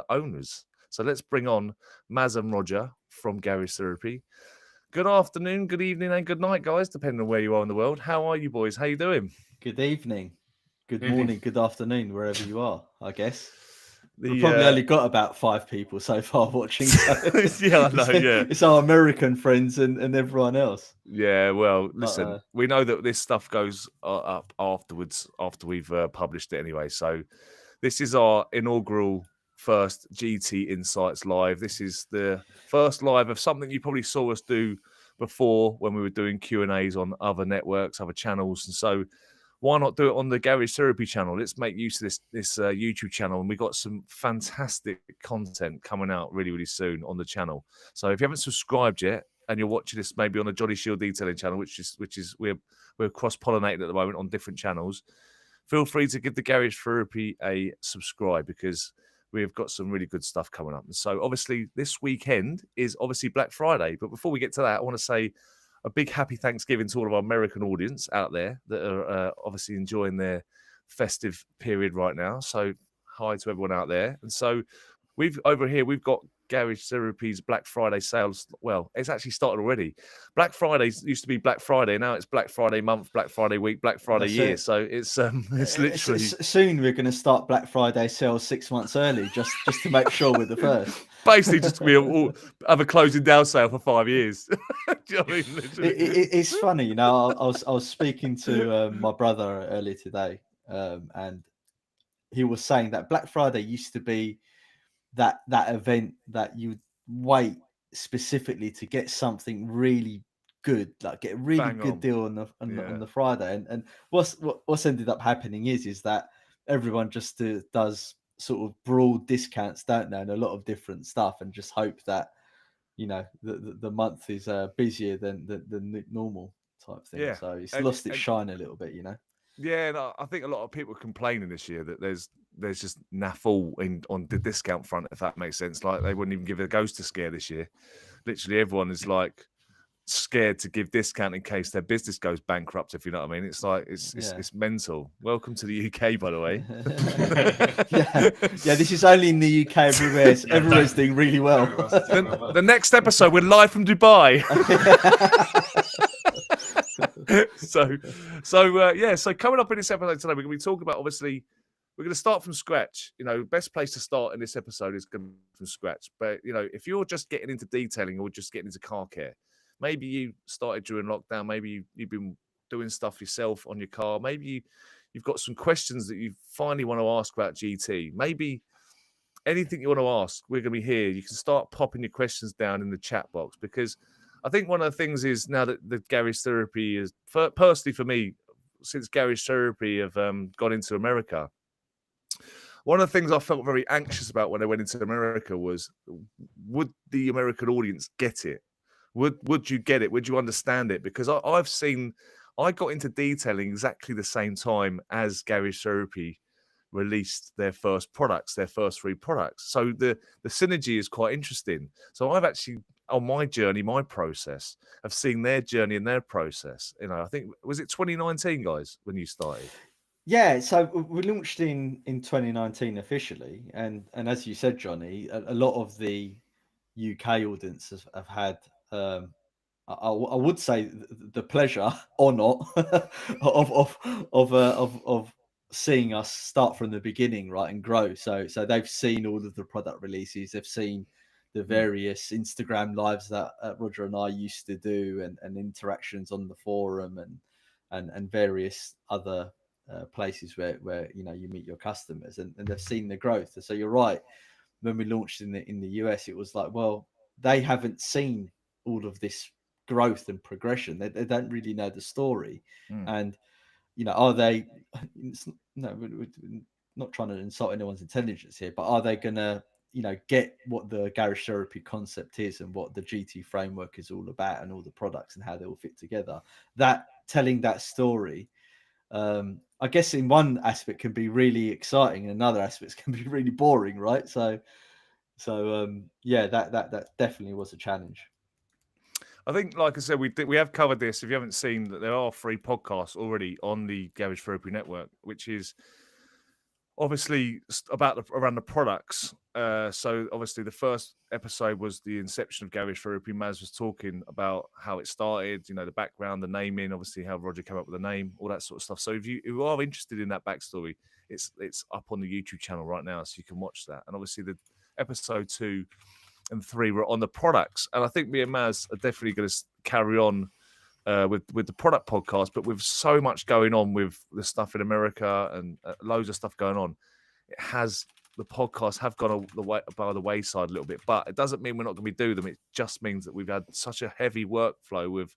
owners. So let's bring on Maz and Roger from Garage Therapy. Good afternoon, good evening, and good night, guys, depending on where you are in the world. How are you, boys? How you doing? Good evening, good morning, good afternoon, wherever you are, I guess. We've The probably only got about 5 people so far watching. So yeah, I know. Yeah, it's our American friends and everyone else. yeah. Well, But, listen, we know that this stuff goes up afterwards after we've published it anyway. So this is our inaugural first GT Insights live. This is the first live of something you probably saw us do before when we were doing Q&As on other networks, other channels, and so why not do it on the Garage Therapy channel? Let's make use of this YouTube channel, and we got some fantastic content coming out really, really soon on the channel. So if you haven't subscribed yet, and you're watching this maybe on a Jolly Shield detailing channel, which is we're cross-pollinated at the moment on different channels, feel free to give the Garage Therapy a subscribe because we've got some really good stuff coming up. And so obviously this weekend is obviously Black Friday, but before we get to that, I want to say a big happy Thanksgiving to all of our American audience out there that are obviously enjoying their festive period right now. So hi to everyone out there. And so we've got Garage Therapy's Black Friday sales. Well, it's actually started already. Black Friday used to be Black Friday. Now it's Black Friday month, Black Friday week, Black Friday year. So it's literally soon we're going to start Black Friday sales 6 months early just to make sure we're the first. Basically, just to have a closing down sale for 5 years. Do you know what I mean? It's funny, you know. I was speaking to my brother earlier today, and he was saying that Black Friday used to be that event that you wait specifically to get something really good, like get a really good deal on the Friday. And what's ended up happening is that everyone just does sort of broad discounts, don't they, and a lot of different stuff, and just hope that the month is busier than normal type thing. Yeah. So it's lost its shine a little bit, you know. Yeah, and I think a lot of people are complaining this year that there's just naffle on the discount front, if that makes sense. Like they wouldn't even give a ghost a scare this year. Literally, everyone is like scared to give discount in case their business goes bankrupt. If you know what I mean, it's like it's mental. Welcome to the UK, by the way. yeah. This is only in the UK. Everywhere's doing really well. The next episode, we're live from Dubai. So coming up in this episode today, we're going to be talking about, obviously, we're going to start from scratch. You know, best place to start in this episode is going to be from scratch. But, you know, if you're just getting into detailing or just getting into car care, maybe you started during lockdown, maybe you've been doing stuff yourself on your car, maybe you've got some questions that you finally want to ask about GT, maybe anything you want to ask, we're going to be here. You can start popping your questions down in the chat box, because I think one of the things is, now that the Garage Therapy is, personally for me, since Garage Therapy have gone into America, one of the things I felt very anxious about when I went into America was, would the American audience get it? Would you get it? Would you understand it? Because I got into detailing exactly the same time as Garage Therapy released their first 3 products. So the synergy is quite interesting. So I've actually, on my journey, my process of seeing their journey and their process, you know, I think, was it 2019, guys, when you started? Yeah, so we launched in 2019 officially, and as you said, Johnny, a lot of the UK audience have had, I would say, the pleasure or not of seeing us start from the beginning, right, and grow. So they've seen all of the product releases, they've seen the various Instagram lives that Roger and I used to do, and interactions on the forum, and various other places where you meet your customers, and they've seen the growth. So you're right. When we launched in the US, it was like, well, they haven't seen all of this growth and progression. They don't really know the story. And are they? We're not trying to insult anyone's intelligence here, but are they gonna get what the Garage Therapy concept is, and what the GT framework is all about, and all the products and how they all fit together? That telling that story, I guess in one aspect can be really exciting, and another aspect can be really boring, right? So that definitely was a challenge. I think, like I said, we have covered this. If you haven't seen, that there are 3 podcasts already on the Garage Therapy Network, which is obviously around the products. So obviously the first episode was the inception of Garage Therapy. Maz was talking about how it started, the background, the naming, obviously how Roger came up with the name, all that sort of stuff. So if you are interested in that backstory, it's up on the YouTube channel right now, so you can watch that. And obviously the episode 2 and 3 were on the products, and I think me and Maz are definitely going to carry on with the product podcast, but with so much going on with the stuff in America and loads of stuff going on, the podcasts have gone by the wayside a little bit. But it doesn't mean we're not going to do them. It just means that we've had such a heavy workflow with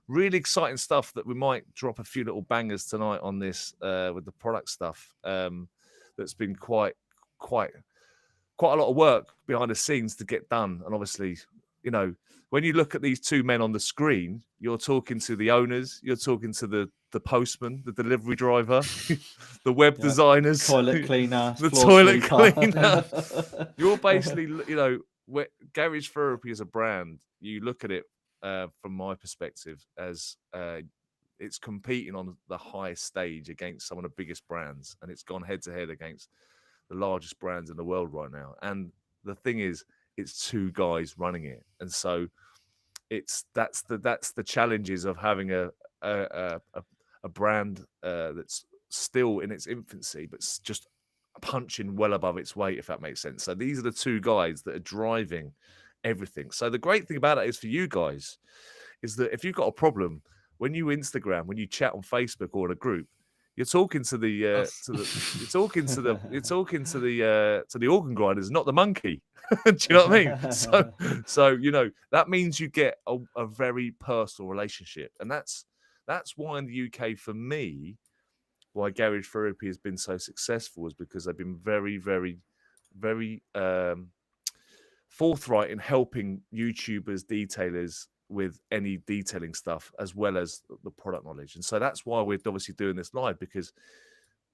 really exciting stuff that we might drop a few little bangers tonight on this with the product stuff. That's been quite a lot of work behind the scenes to get done. And obviously, when you look at these two men on the screen, you're talking to the owners, you're talking to the postman, the delivery driver, the web designers, toilet cleaner, the toilet cleaner. You're basically, Garage Therapy as a brand, you look at it from my perspective as it's competing on the highest stage against some of the biggest brands, and it's gone head to head against the largest brands in the world right now. And the thing is, it's two guys running it, and so that's the challenges of having a brand that's still in its infancy, but just punching well above its weight, if that makes sense. So these are the two guys that are driving everything. So the great thing about it is for you guys is that if you've got a problem, when you Instagram, when you chat on Facebook or in a group, you're talking to the organ grinders, not the monkey. Do you know what I mean? So that means you get a very personal relationship, and that's why in the UK, for me, why Garage Therapy has been so successful is because they've been very, very, very forthright in helping YouTubers, detailers with any detailing stuff as well as the product knowledge. And so that's why we're obviously doing this live, because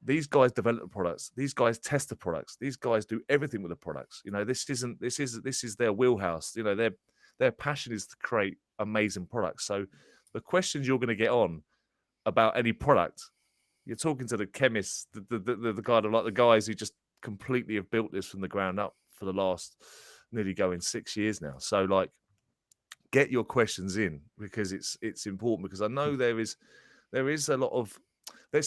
these guys develop the products, these guys test the products, these guys do everything with the products. This is their wheelhouse. Their passion is to create amazing products. So the questions you're going to get on about any product, you're talking to the chemists, the kind of like the guys who just completely have built this from the ground up for the last nearly going 6 years now. So like, get your questions in, because it's important, because I know there's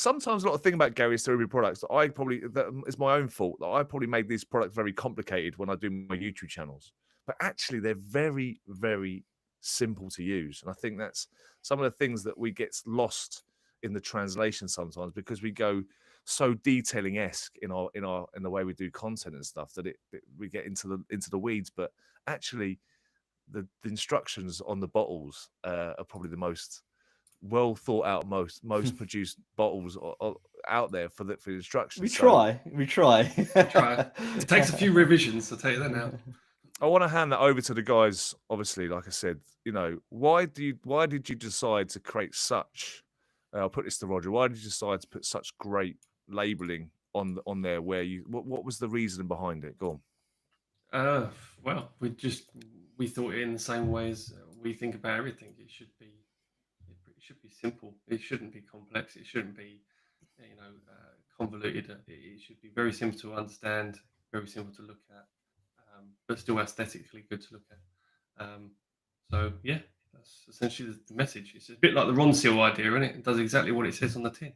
sometimes a lot of thing about Garage Therapy products that is my own fault, that I probably made these products very complicated when I do my YouTube channels, but actually they're very, very simple to use. And I think that's some of the things that we get lost in the translation sometimes, because we go so detailing-esque in the way we do content and stuff that we get into the weeds. But actually the instructions on the bottles are probably the most well thought out, most produced bottles out there for the instructions. We try. It takes a few revisions, I'll tell you that now. I want to hand that over to the guys. Obviously, like I said, why did you decide to create such? I'll put this to Roger. Why did you decide to put such great labeling on there? What was the reason behind it? Go on. Well, we thought it in the same way as we think about everything. It should be simple. It shouldn't be complex. It shouldn't be, convoluted. It should be very simple to understand, very simple to look at, but still aesthetically good to look at. So yeah, that's essentially the message. It's a bit like the Ron Seal idea, isn't it? It does exactly what it says on the tin.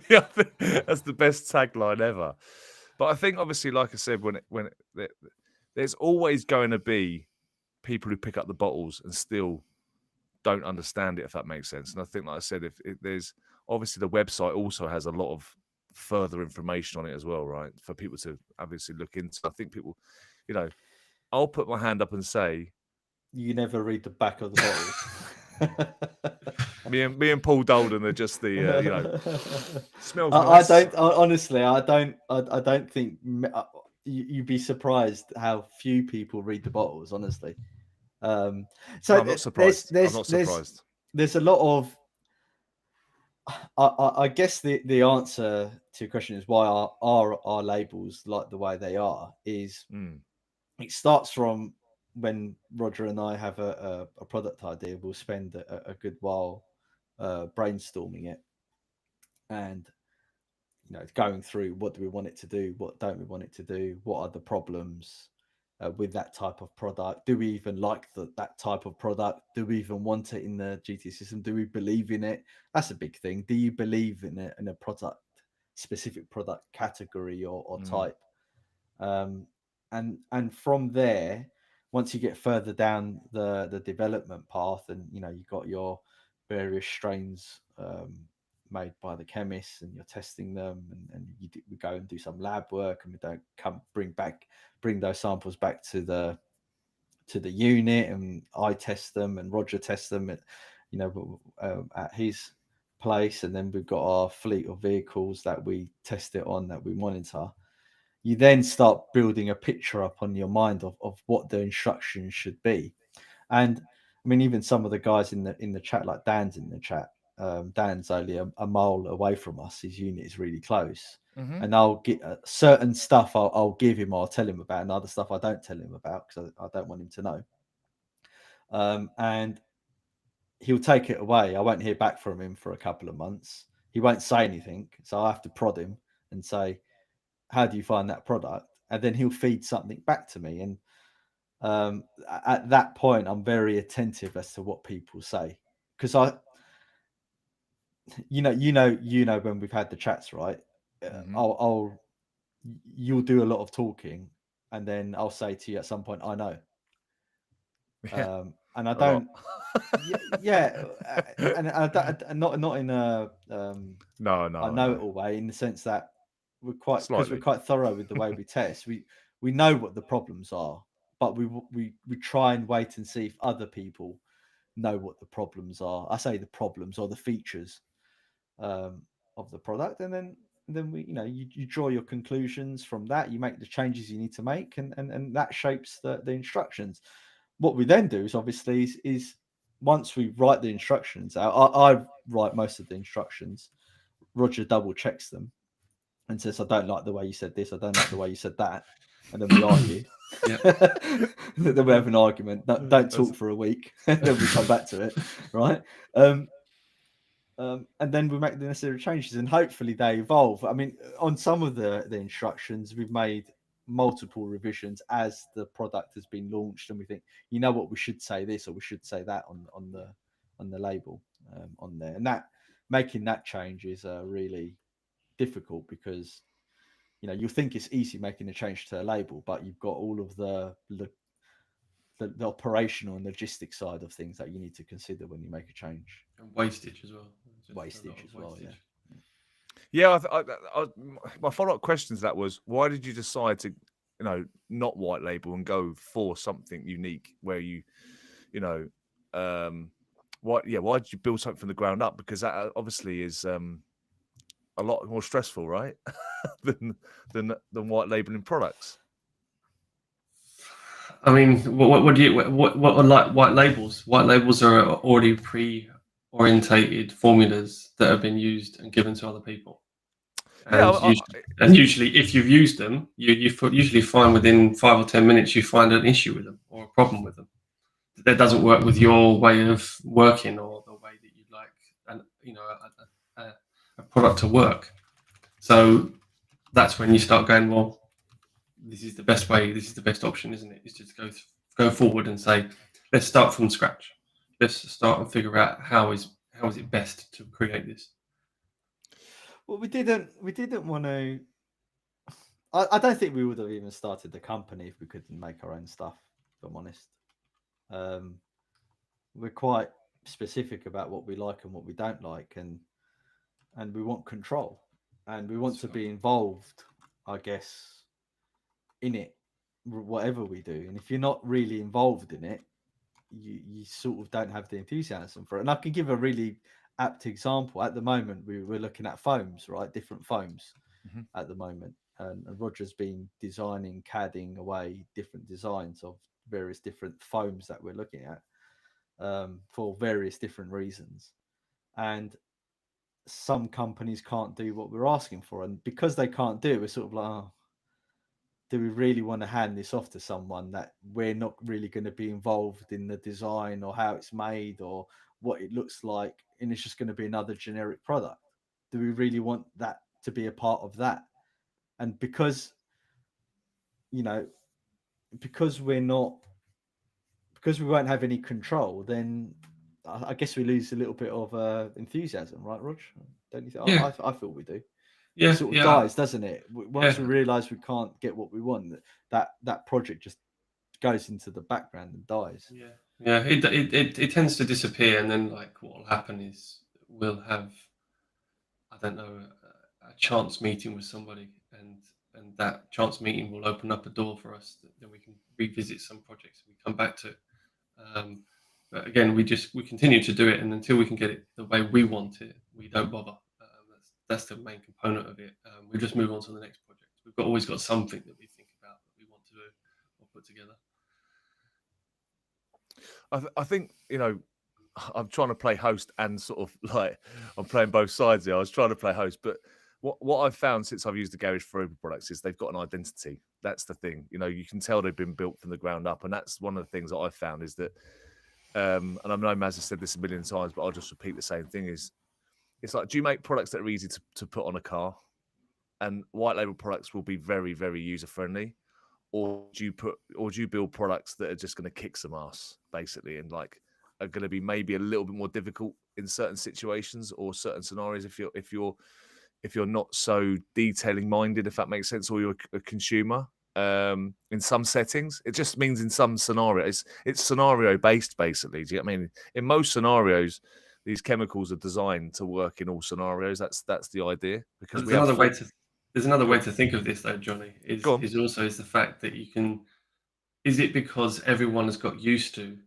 yeah, that's the best tagline ever. But I think, obviously, like I said, there's always going to be people who pick up the bottles and still don't understand it, if that makes sense. And I think, like I said, if there's obviously the website also has a lot of further information on it as well, right? For people to obviously look into. I think people, I'll put my hand up and say, you never read the back of the bottles. me and Paul Dolden are just the smells nice. I don't think you'd be surprised how few people read the bottles, honestly. So I'm not surprised. I'm not surprised. There's a lot of I guess the answer to your question is why are our labels like the way they are is it starts from when Roger and I have a product idea. We'll spend a good while brainstorming it, and going through what do we want it to do, what don't we want it to do, what are the problems with that type of product, do we even like that type of product, do we even want it in the GT system, do we believe in it? That's a big thing. Do you believe in it, in a product, specific product category or type? And from there, once you get further down the development path, and you've got your various strains made by the chemists, and you're testing them, and we go and do some lab work, and we don't bring those samples back to the unit, and I test them and Roger tests them at his place, and then we've got our fleet of vehicles that we test it on, that we monitor. You then start building a picture up on your mind of what the instructions should be. And I mean, even some of the guys in the chat, like Dan's in the chat, Dan's only a mile away from us. His unit is really close. And I'll get certain stuff I'll give him, or I'll tell him about, and other stuff I don't tell him about because I don't want him to know. And he'll take it away. I won't hear back from him for a couple of months. He won't say anything, so I have to prod him and say, how do you find that product? And then he'll feed something back to me. And at that point, I'm very attentive as to what people say, because when we've had the chats, right? You'll do a lot of talking, and then I'll say to you at some point, I know. Yeah. And I don't. And not in a no, I know it all way, in the sense that we're quite Slightly. thorough with the way we test. We know what the problems are, but we try and wait and see if other people know what the problems are. I say the problems or the features of the product, and then we you draw your conclusions from that. You make the changes you need to make, and that shapes the instructions. What we then do is obviously is once we write the instructions out, I write most of the instructions. Roger double checks them and says, I don't like the way you said this, I don't like the way you said that. And then we argue. Then we have an argument. Don't talk for a week. And then we come back to it. Right. And then we make the necessary changes, and hopefully they evolve. I mean, on some of the instructions, we've made multiple revisions as the product has been launched, and we think, what, we should say this or we should say that on the label on there. And that making that change is really difficult, because you think it's easy making a change to a label, but you've got all of the operational and logistic side of things that you need to consider when you make a change. And wastage as well. Yeah. My follow-up question to that was, why did you decide to not white label and go for something unique, where why did you build something from the ground up? Because that obviously is a lot more stressful, right? than white labeling products. I mean, what are like white labels? White labels are already pre-orientated formulas that have been used and given to other people. And usually, if you've used them, you usually find within 5 or 10 minutes you find an issue with them or a problem with them that doesn't work with your way of working or the way that you'd like, and a product to work. So that's when you start going, well, this is the best way. This is the best option, isn't it? Is just go forward and say, let's start from scratch. Let's start and figure out how is it best to create this. Well, we didn't want to. I don't think we would have even started the company if we couldn't make our own stuff, if I'm honest. We're quite specific about what we like and what we don't like, and we want control, and we want to be involved, I guess, in it, whatever we do. And if you're not really involved in it, you sort of don't have the enthusiasm for it. And I can give a really apt example. At the moment, we're looking at foams, right? Different foams at the moment. And Roger's been designing, CADing away different designs of various different foams that we're looking at for various different reasons. And some companies can't do what we're asking for. And because they can't do it, we're sort of like, do we really want to hand this off to someone that we're not really going to be involved in the design or how it's made or what it looks like, and it's just going to be another generic product? Do we really want that to be a part of that. And because, you know, because we won't have any control, then I guess we lose a little bit of enthusiasm, right, Rog? Don't you think? Yeah. I feel we do. Yeah, It sort of dies, doesn't it? Once we realise we can't get what we want, that project just goes into the background and dies. Yeah. It tends to disappear, and then like what will happen is we'll have, I don't know, a chance meeting with somebody, and that chance meeting will open up a door for us that we can revisit some projects we come back to. But again, we continue to do it, and until we can get it the way we want it, we don't bother. That's the main component of it. We just move on to the next project. We've always got something that we think about that we want to do or put together. I think, you know, I'm trying to play host and sort of like I'm playing both sides here. I was trying to play host, but what I've found since I've used the Garage Forever products is they've got an identity. That's the thing. You know, you can tell they've been built from the ground up, and that's one of the things that I've found is that. And I know Maz has said this a million times, but I'll just repeat the same thing: is it's like, do you make products that are easy to put on a car, and white label products will be very, very user friendly, or do you build products that are just going to kick some ass basically, and like are going to be maybe a little bit more difficult in certain situations or certain scenarios if you're not so detailing minded, if that makes sense, or you're a consumer. In some settings, it just means in some scenarios, it's scenario based basically. Do you get what I mean? In most scenarios, these chemicals are designed to work in all scenarios. That's the idea. Because there's another way to think of this though, Johnny, is the fact that you can. Is it because everyone has got used to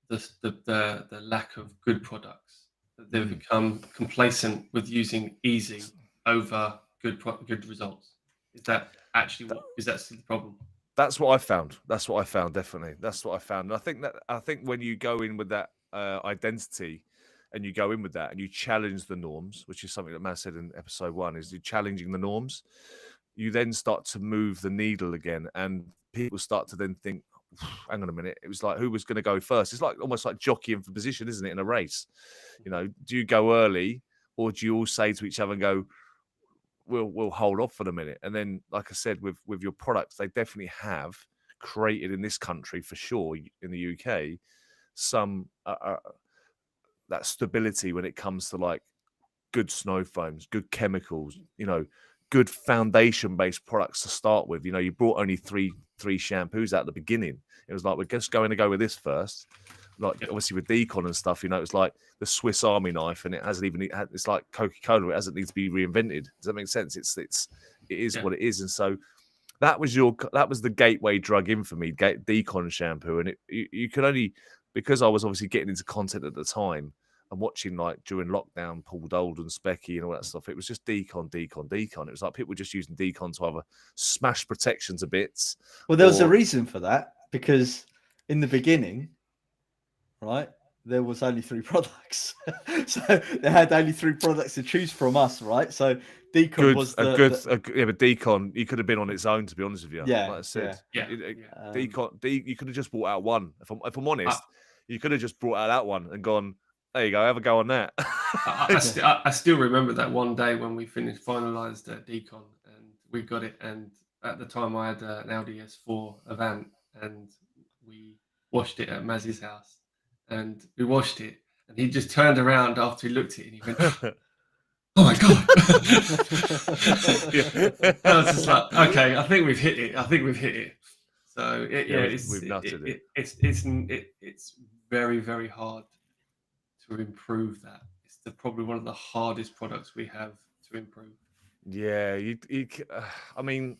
the lack of good products that they've become complacent with using easy over good results? Is that actually is that the problem? That's what I found. Definitely. That's what I found. And I think when you go in with that identity, and you go in with that, and you challenge the norms, which is something that Maz said in episode 1, is you challenging the norms. You then start to move the needle again, and people start to then think, hang on a minute, it was like who was going to go first? It's like almost like jockeying for position, isn't it, in a race? You know, do you go early, or do you all say to each other and go, we'll hold off for a minute? And then, like I said, with your products, they definitely have created in this country for sure, in the UK, some that stability when it comes to like good snow foams, good chemicals, you know, good foundation based products to start with. You know, you brought only three shampoos out at the beginning. It was like, we're just going to go with this first. Like obviously with Decon and stuff, you know, it's like the Swiss Army knife, and it's like Coca-Cola. It hasn't need to be reinvented. Does that make sense? It is what it is. And so that was the gateway drug in for me, Decon shampoo. And you could only, because I was obviously getting into content at the time and watching like during lockdown, Paul Dolden, Specky and all that stuff. It was just Decon. It was like people were just using Decon to either smash protections a bit. Well, there was a reason for that, because in the beginning, right, there was only 3 products. So they had only 3 products to choose from us, right? So Decon was but Decon, you could have been on its own, to be honest with you. Yeah, like I said, Decon, you could have just brought out one. If I'm honest, you could have just brought out that one and gone, there you go, have a go on that. I still remember that one day when we finalized Decon, and we got it. And at the time, I had an Audi S4 Avant, and we washed it at Maz's house. And we washed it, and he just turned around after he looked at it, and he went, "Oh my god!" I was just like, "Okay, I think we've hit it." So we've nutted it. It's very, very hard to improve that. It's probably one of the hardest products we have to improve. Yeah, I mean,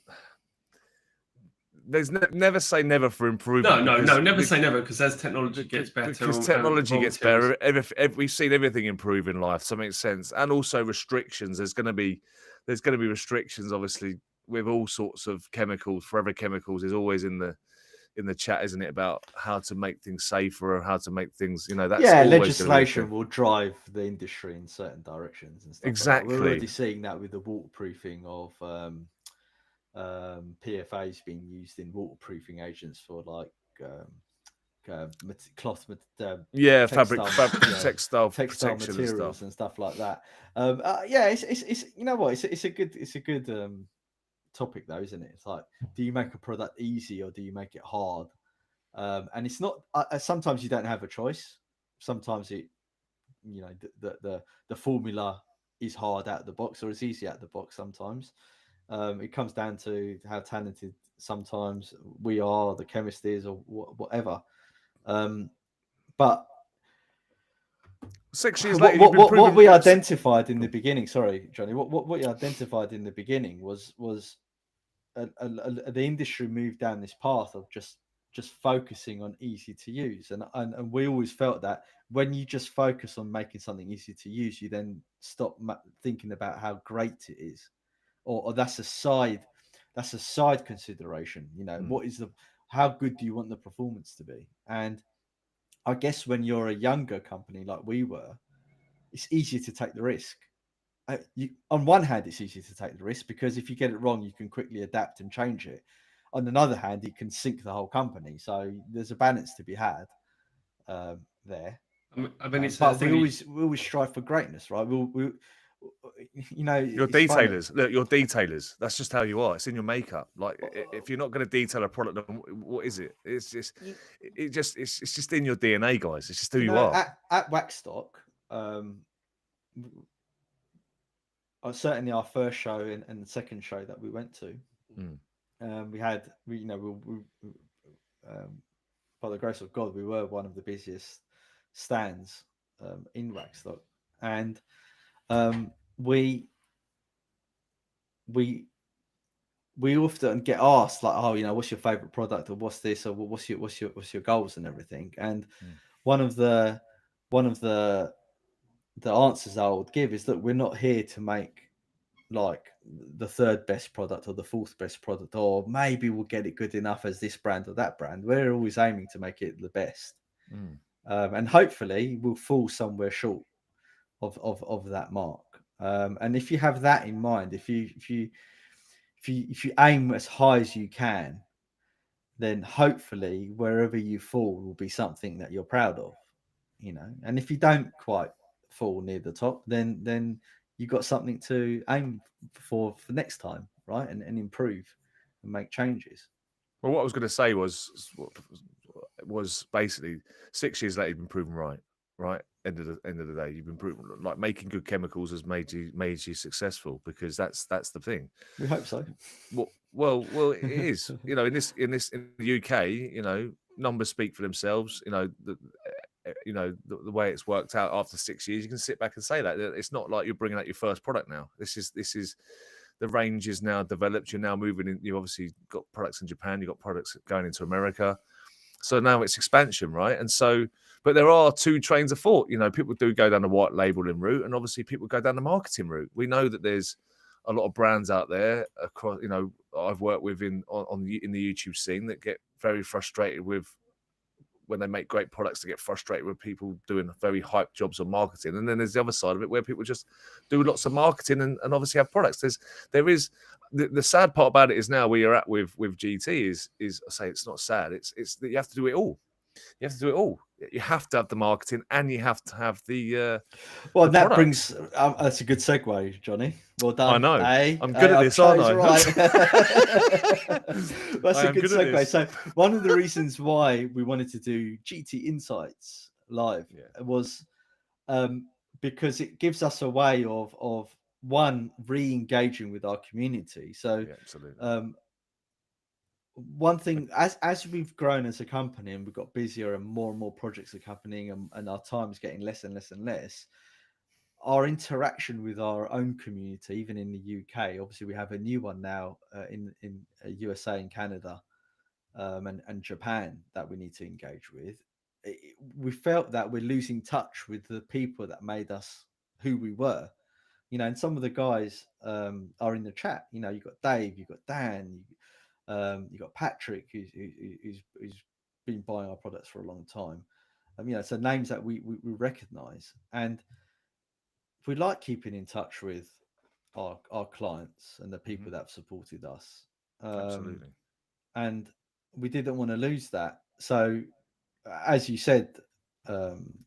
there's never say never for improvement. No, never say never, because as technology gets better, because technology gets better, we've seen everything improve in life. So it makes sense, and also restrictions. There's going to be restrictions, obviously, with all sorts of chemicals. Forever Chemicals is always in the chat, isn't it, about how to make things safer or how to make things, you know, that's legislation will drive the industry in certain directions and stuff. Exactly. Like we're already seeing that with the waterproofing of PFAs being used in waterproofing agents for like cloth, Yeah, textile, textile textile protection materials and and stuff like that. Yeah, it's you know what, it's a good topic though, isn't it? It's like, do you make a product easy or do you make it hard? And it's not. Sometimes you don't have a choice. Sometimes it, you know, the formula is hard out of the box or it's easy out of the box. Sometimes it comes down to how talented sometimes we are, the chemist is, or whatever. But 6 years later, you've been what proving we identified in the beginning, sorry, Johnny, what we identified in the beginning was the industry moved down this path of just focusing on easy to use, and we always felt that when you just focus on making something easy to use, you then stop thinking about how great it is, or that's a side consideration. You know, what is how good do you want the performance to be? And I guess when you're a younger company like we were, it's easier to take the risk. On one hand, it's easy to take the risk because if you get it wrong, you can quickly adapt and change it. On another hand, it can sink the whole company. So there's a balance to be had there. I mean, it's but we always strive for greatness, right? We you know, you're detailers. Look, you're detailers. That's just how you are. It's in your makeup. Like if you're not going to detail a product, then what is it? It's just it's just in your DNA, guys. It's just who you are. At Waxstock, certainly our first show and the second show that we went to, we by the grace of God, we were one of the busiest stands in Waxstock, and we often get asked like, oh, you know, what's your favorite product, or what's this, or what's your goals and everything. And one of the answers I would give is that we're not here to make like the third best product or the fourth best product, or maybe we'll get it good enough as this brand or that brand. We're always aiming to make it the best, and hopefully we'll fall somewhere short of that mark. And if you have that in mind, if you aim as high as you can, then hopefully wherever you fall will be something that you're proud of, you know. And if you don't quite fall near the top, then you've got something to aim for next time, right? And improve and make changes. Well, what I was going to say was basically 6 years later, you've been proven right. End of the day, you've been proven, like, making good chemicals has made you successful, because that's the thing. We hope so. Well, it is. You know, in the UK, you know, numbers speak for themselves. You know, the way it's worked out after 6 years, you can sit back and say that it's not like you're bringing out your first product now. This is the range is now developed. You're now moving in. You obviously got products in Japan. You've got products going into America. So now it's expansion, right? And so, but there are two trains of thought. You know, people do go down the white labeling route, and obviously people go down the marketing route. We know that there's a lot of brands out there across, you know, I've worked with in the YouTube scene that get very frustrated with when they make great products, to get frustrated with people doing very hype jobs on marketing. And then there's the other side of it where people just do lots of marketing and obviously have products. There is the sad part about it is now where you're at with GT is I say it's not sad. It's that you have to do it all. You have to do it all. You have to have the marketing and you have to have the well, that product brings that's a good segue, Johnny. Well done. I know. I'm good at this, aren't I? Right. That's a good segue. So one of the reasons why we wanted to do GT Insights live was because it gives us a way of one, re-engaging with our community. So absolutely. One thing, as we've grown as a company and we've got busier and more projects are happening, and our time is getting less and less and less, our interaction with our own community, even in the UK, obviously we have a new one now in USA and Canada and Japan that we need to engage with. We felt that we're losing touch with the people that made us who we were. You know, and some of the guys are in the chat. You know, you've got Dave, you've got Dan, you've got Patrick, who's been buying our products for a long time. You know, so names that we recognize, and we like keeping in touch with our clients and the people that have supported us. Absolutely. And we didn't want to lose that. So as you said,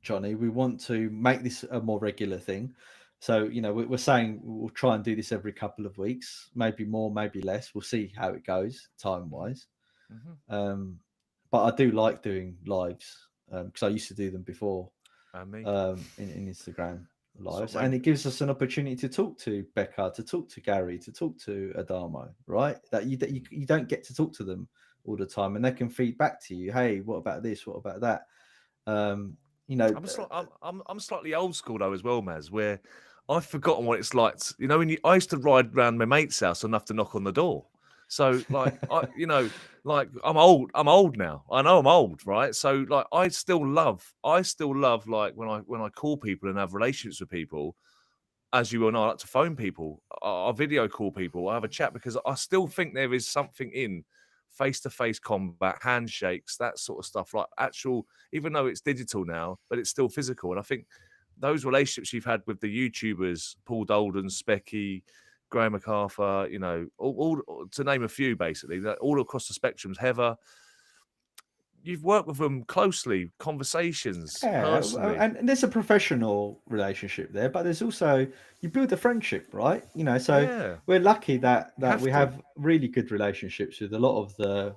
Johnny, we want to make this a more regular thing. So, you know, we're saying we'll try and do this every couple of weeks, maybe more, maybe less. We'll see how it goes time wise. But I do like doing lives because I used to do them before Me. in Instagram lives, So and it gives us an opportunity to talk to Becca, to talk to Gary, to talk to Adamo, right? That you don't get to talk to them all the time, and they can feed back to you. Hey, what about this? What about that? You know, I'm slightly old school though as well, Maz, where I've forgotten what it's like. You know, I used to ride around my mate's house enough to knock on the door. So like like I'm old now. I know I'm old, right? So like I still love like when I call people and have relationships with people, as you and I like to phone people, I video call people, I have a chat because I still think there is something in face-to-face combat, handshakes, that sort of stuff, like actual, even though it's digital now, but it's still physical. And I think those relationships you've had with the YouTubers, Paul Dolden, Specky, Graham MacArthur, you know, all to name a few, basically, all across the spectrums, Heather, you've worked with them closely, conversations, personally. and there's a professional relationship there, but there's also you build a friendship, right? You know, so we're lucky that we have really good relationships with a lot of the,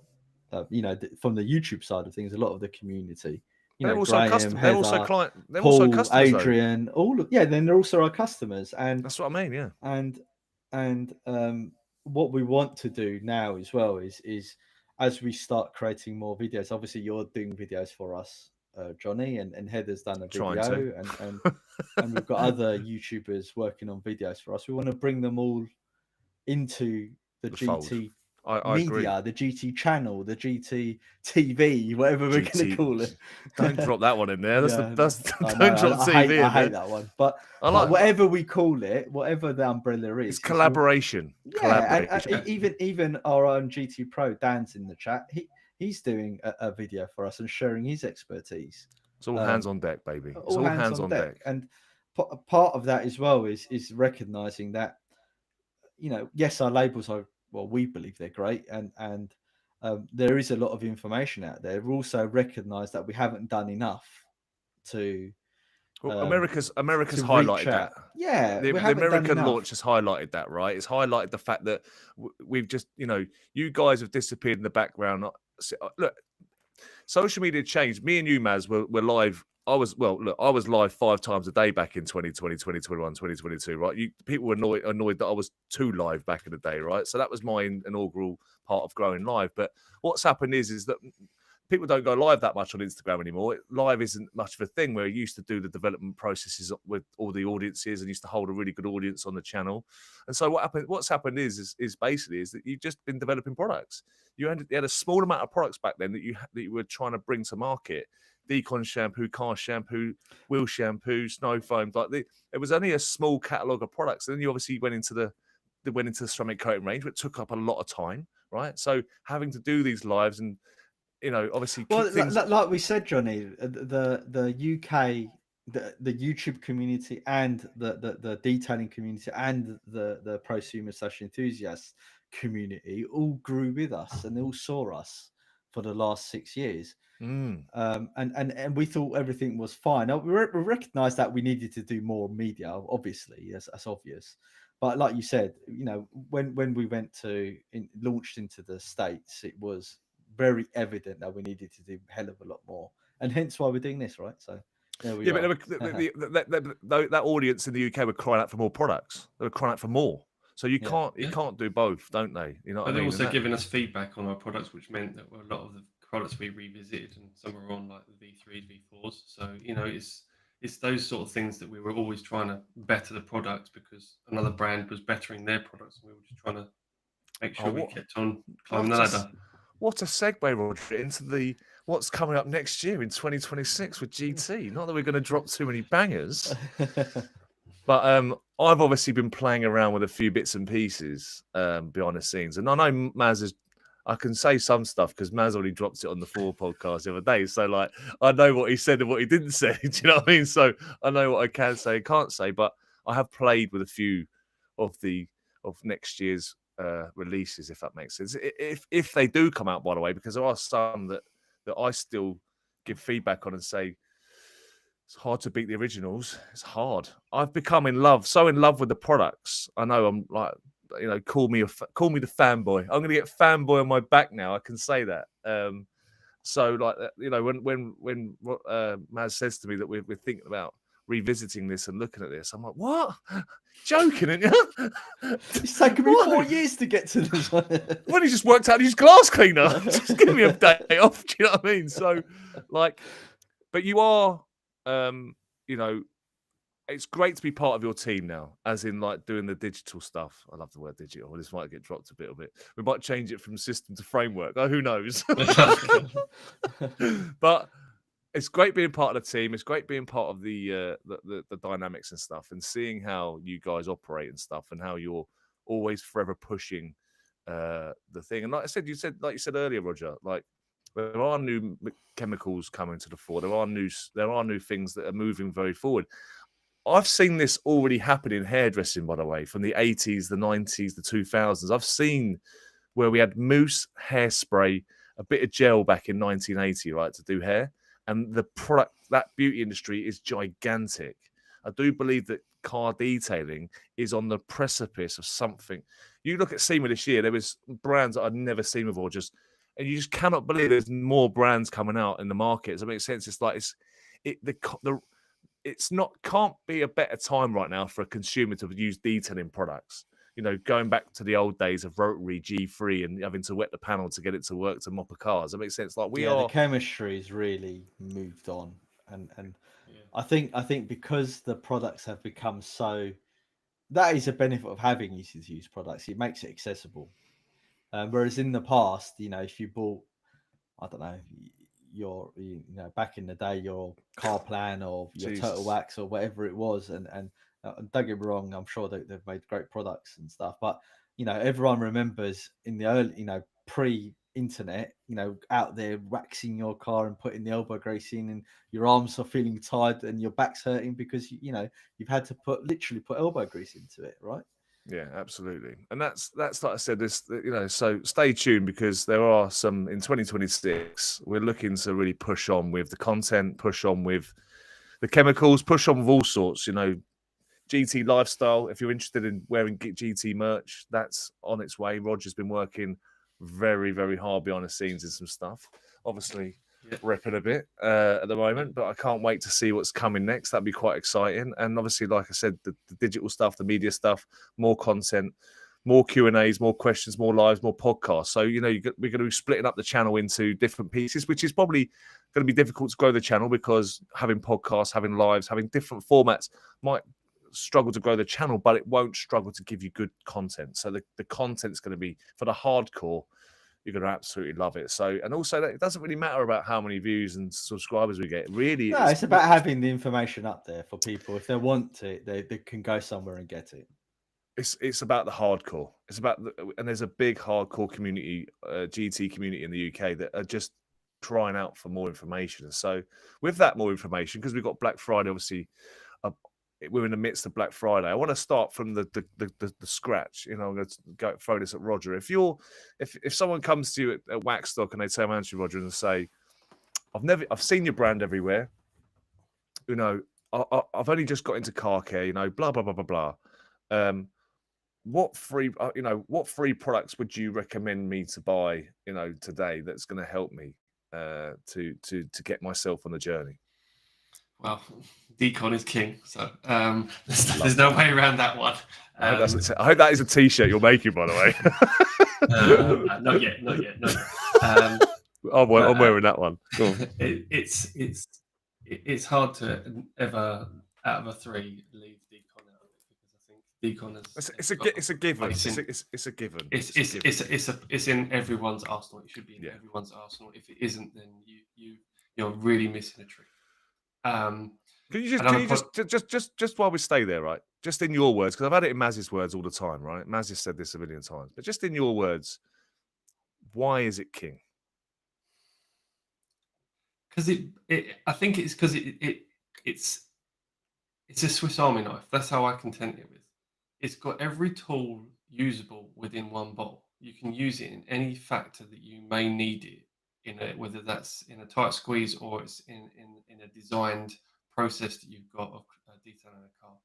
you know, from the YouTube side of things, a lot of the community. You know, also Graham, they're Heather, also client. They're Paul, also customers, Adrian, then they're also our customers, and that's what I mean. Yeah, and what we want to do now as well is as we start creating more videos. Obviously, you're doing videos for us, Johnny, and Heather's done a video, and we've got other YouTubers working on videos for us. We want to bring them all into the GT media, agree. the GT channel, the GT TV, whatever we're going to call it. Don't drop that one in there. Don't drop TV. I hate that one. But whatever we call it, whatever the umbrella is, it's collaboration. And even our own GT Pro, Dan's in the chat. He's doing a video for us and sharing his expertise. It's all hands on deck, baby. It's all hands on deck. And part of that as well is recognizing that, you know, yes, our labels are, well, we believe they're great, and there is a lot of information out there. We also recognize that we haven't done enough to. America's highlighted that. Yeah, the American launch has highlighted that, right? It's highlighted the fact that we've just, you know, you guys have disappeared in the background. Look, social media changed. Me and you, Maz, were live. I was live 5 times a day back in 2020, 2021, 2022, right? People were annoyed that I was too live back in the day, right? So that was my inaugural part of growing live. But what's happened is that people don't go live that much on Instagram anymore. Live isn't much of a thing, where you used to do the development processes with all the audiences and used to hold a really good audience on the channel. And so what's happened is basically that you've just been developing products. You had a small amount of products back then that you were trying to bring to market. Decon shampoo, car shampoo, wheel shampoo, snow foam. It was only a small catalogue of products. And then you obviously went into the ceramic coating range, which took up a lot of time, right? So having to do these lives and, you know, obviously, like we said, Johnny, the UK, the YouTube community and the detailing community and the prosumer / enthusiast community all grew with us, and they all saw us for the last 6 years. And we thought everything was fine. Now, we recognized that we needed to do more media, obviously, that's obvious. But like you said, you know, when we launched into the States, it was very evident that we needed to do a hell of a lot more, and hence why we're doing this, right? So there we are. But that audience in the UK were crying out for more products. They were crying out for more. So you can't do both, don't they? You know what I mean? They're also giving us feedback on our products, which meant that a lot of the products we revisited, and some are on like the V3s, V4s. So, you know, it's those sort of things that we were always trying to better the products because another brand was bettering their products, and we were just trying to make sure we kept on climbing the ladder. What a segue, Roger, into what's coming up next year in 2026 with GT. Not that we're going to drop too many bangers, but I've obviously been playing around with a few bits and pieces behind the scenes. And I know Maz I can say some stuff because Maz already dropped it on the 4 podcast the other day. So, like, I know what he said and what he didn't say. Do you know what I mean? So I know what I can say and can't say, but I have played with a few of next year's releases, if that makes sense. If they do come out, by the way, because there are some that I still give feedback on and say it's hard to beat the originals. It's hard. I've become so in love with the products. I know I'm like, call me the fanboy. I'm going to get fanboy on my back now. I can say that. So like, when Maz says to me that we're thinking about revisiting this and looking at this, I'm like, what? Joking, aren't you? It's taken me 4 years to get to this one. When he just worked out to use glass cleaner, just give me a day off. Do you know what I mean? So, like, but you are, it's great to be part of your team now, as in like doing the digital stuff. I love the word digital. This might get dropped a little bit. We might change it from system to framework. Oh, who knows? But it's great being part of the team. It's great being part of the dynamics and stuff, and seeing how you guys operate and stuff, and how you're always forever pushing the thing. And like you said earlier, Roger, like there are new chemicals coming to the fore. There are new things that are moving very forward. I've seen this already happen in hairdressing, by the way, from the 80s, the 90s, the 2000s. I've seen where we had mousse, hairspray, a bit of gel back in 1980, right, to do hair. And the product, that beauty industry is gigantic. I do believe that car detailing is on the precipice of something. You look at SEMA this year, there was brands that I'd never seen before, and you just cannot believe there's more brands coming out in the market. Does that make sense? It's like, can't be a better time right now for a consumer to use detailing products. Going back to the old days of rotary G3 and having to wet the panel to get it to work to mop a car. Does that make sense? Like the chemistry's really moved on, and I think because the products have become so, that is a benefit of having easy to use products. It makes it accessible. Whereas in the past, if you bought, I don't know, back in the day, your car plan or your Turtle Wax or whatever it was, and don't get me wrong, I'm sure that they've made great products and stuff, but everyone remembers in the early, pre-internet, out there waxing your car and putting the elbow grease in, and your arms are feeling tired and your back's hurting because you've had to literally put elbow grease into it, right? Yeah, absolutely. And that's like I said, this, so stay tuned, because there are some in 2026, we're looking to really push on with the content, push on with the chemicals, push on with all sorts, GT lifestyle. If you're interested in wearing GT merch, that's on its way. Roger's been working very, very hard behind the scenes in some stuff. Obviously, repping a bit at the moment, but I can't wait to see what's coming next. That'd be quite exciting. And obviously, like I said, the digital stuff, the media stuff, more content, more Q&As, more questions, more lives, more podcasts. So, we're going to be splitting up the channel into different pieces, which is probably going to be difficult to grow the channel, because having podcasts, having lives, having different formats might struggle to grow the channel, but it won't struggle to give you good content. So the content's going to be, for the hardcore, you're going to absolutely love it. So, and also that it doesn't really matter about how many views and subscribers we get. Really, no, it's about having the information up there for people. If they want it, they can go somewhere and get it. It's about the hardcore. It's about and there's a big hardcore community, GT community in the UK that are just crying out for more information. And so with that more information, because we've got Black Friday, obviously, we're in the midst of Black Friday. I want to start from the scratch. I'm going to throw this at Roger. If someone comes to you at Waxstock and they turn around to you, Roger, and say, I've seen your brand everywhere. I've only just got into car care. Blah blah blah blah blah. What free products would you recommend me to buy? Today, that's going to help me to get myself on the journey. Well, decon is king, so there's no way around that one. I hope that is a T-shirt you're making, by the way. Not yet. I'm wearing that one. Cool. It's hard to ever, out of a three, leave decon out of it, because I think decon is it's a given. It's a given. It's in everyone's arsenal. It should be in everyone's arsenal. If it isn't, then you're really missing a trick. Can you just while we stay there, right? Just in your words, because I've had it in Maz's words all the time, right? Maz has said this a million times, but just in your words, why is it king? Because I think it's because it's a Swiss Army knife. That's how I content it with. It's got every tool usable within one bowl. You can use it in any factor that you may need it whether that's in a tight squeeze or it's in a designed process that you've got of detailing a car.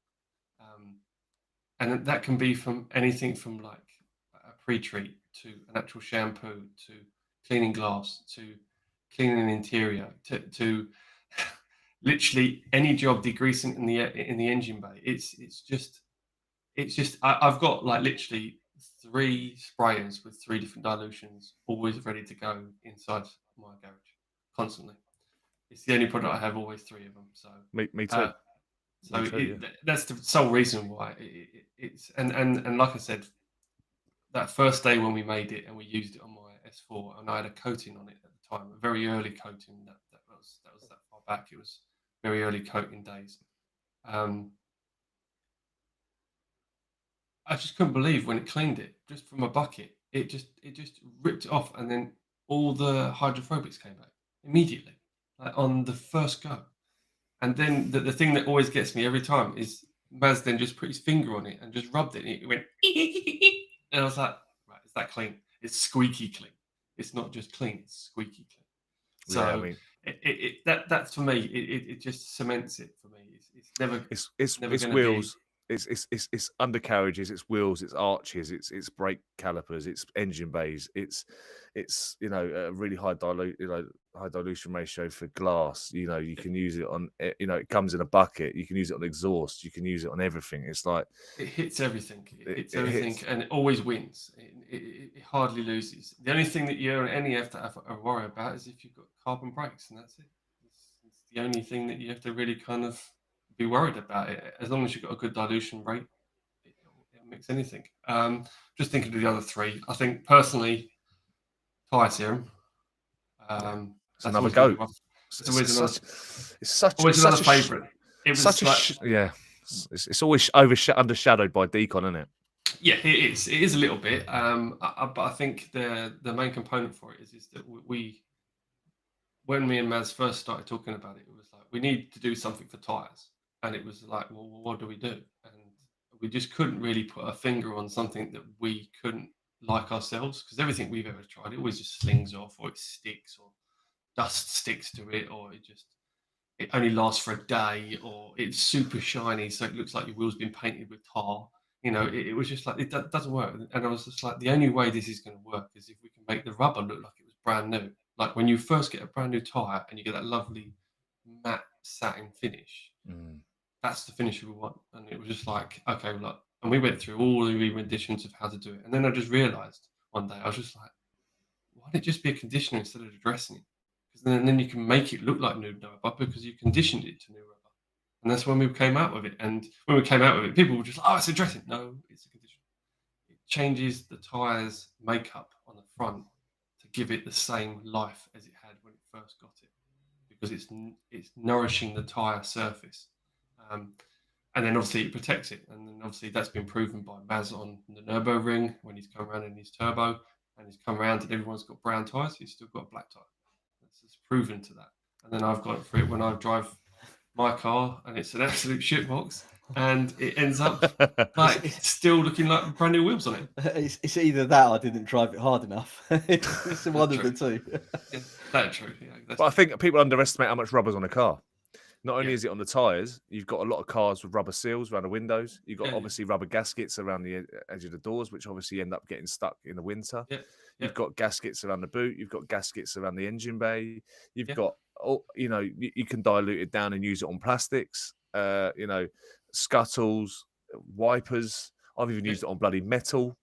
And that can be from anything from like a pre-treat to an actual shampoo to cleaning glass to cleaning an interior to literally any job degreasing in the engine bay. It's just I've got like literally 3 sprayers with 3 different dilutions always ready to go inside my garage constantly. It's the only product I have, always 3 of them. So Me too. So Me too, yeah. that's the sole reason why it's and like I said, that first day when we made it and we used it on my S4, and I had a coating on it at the time, a very early coating. That was that far back. It was very early coating days. I just couldn't believe when it cleaned it just from a bucket. It just ripped it off, and then all the hydrophobics came back immediately, like on the first go. And then the thing that always gets me every time is Maz then just put his finger on it and just rubbed it. And it went, and I was like, right, is that clean? It's squeaky clean. It's not just clean; it's squeaky clean. So Yeah, I mean, that's for me. It just cements it for me. It's never. it's never it's gonna wheels, it's undercarriages, it's wheels, it's arches, it's brake calipers, it's engine bays, it's a really high dilution ratio for glass. You can use it on, it comes in a bucket. You can use it on exhaust. You can use it on everything. It's like It hits everything. It hits it everything, hits. and it always wins. It hardly loses. The only thing that you only have to have a worry about is if you've got carbon brakes, and that's it. It's the only thing that you have to really kind of be worried about. It as long as you've got a good dilution rate, it'll mix anything. Just thinking of the other 3, I think personally, tire serum. It's That's another always gonna go. be my- It's always another- always another such a favourite. It was such a like, yeah. It's always undershadowed by Decon, isn't it? yeah, it is. It is a little bit. But I think the main component for it is that we when me and Maz first started talking about it, it was like we need to do something for tires, and it was like, well, what do we do? And we just couldn't really put a finger on something that we couldn't like ourselves, because everything we've ever tried, it always just slings off, or it sticks, or dust sticks to it, or it only lasts for a day, or it's super shiny, so it looks like your wheel's been painted with tar. It was just like, it doesn't work. And I was just like, the only way this is going to work is if we can make the rubber look like it was brand new. Like when you first get a brand new tire and you get that lovely matte satin finish, that's the finish we want. And it was just like, okay, look. And we went through all the renditions of how to do it. And then I just realized one day, I was just like, why don't it just be a conditioner instead of dressing it? Because then you can make it look like new rubber, because you conditioned it to new rubber. And that's when we came out with it. And when we came out with it, people were just like, oh, it's a dressing. No, it's a conditioner. It changes the tire's makeup on the front to give it the same life as it had when it first got it, because it's nourishing the tire surface. And then obviously it protects it. And then obviously that's been proven by Maz on the Nürburgring when he's come around in his turbo, and he's come around and everyone's got brown tires. He's still got a black tire. It's proven to that. And then I've got it for it when I drive my car, and it's an absolute shitbox, and it ends up like still looking like brand new wheels on it. It's either that or I didn't drive it hard enough. It's one of the two. Yeah, that's true. Yeah, But I think people underestimate how much rubber's on a car. Not only Yeah. is it on the tyres, you've got a lot of cars with rubber seals around the windows. You've got Yeah. obviously rubber gaskets around the edge of the doors, which obviously end up getting stuck in the winter. Yeah. You've got gaskets around the boot. You've got gaskets around the engine bay. You've Yeah. got, you can dilute it down and use it on plastics. Scuttles, wipers. I've even used it on bloody metal.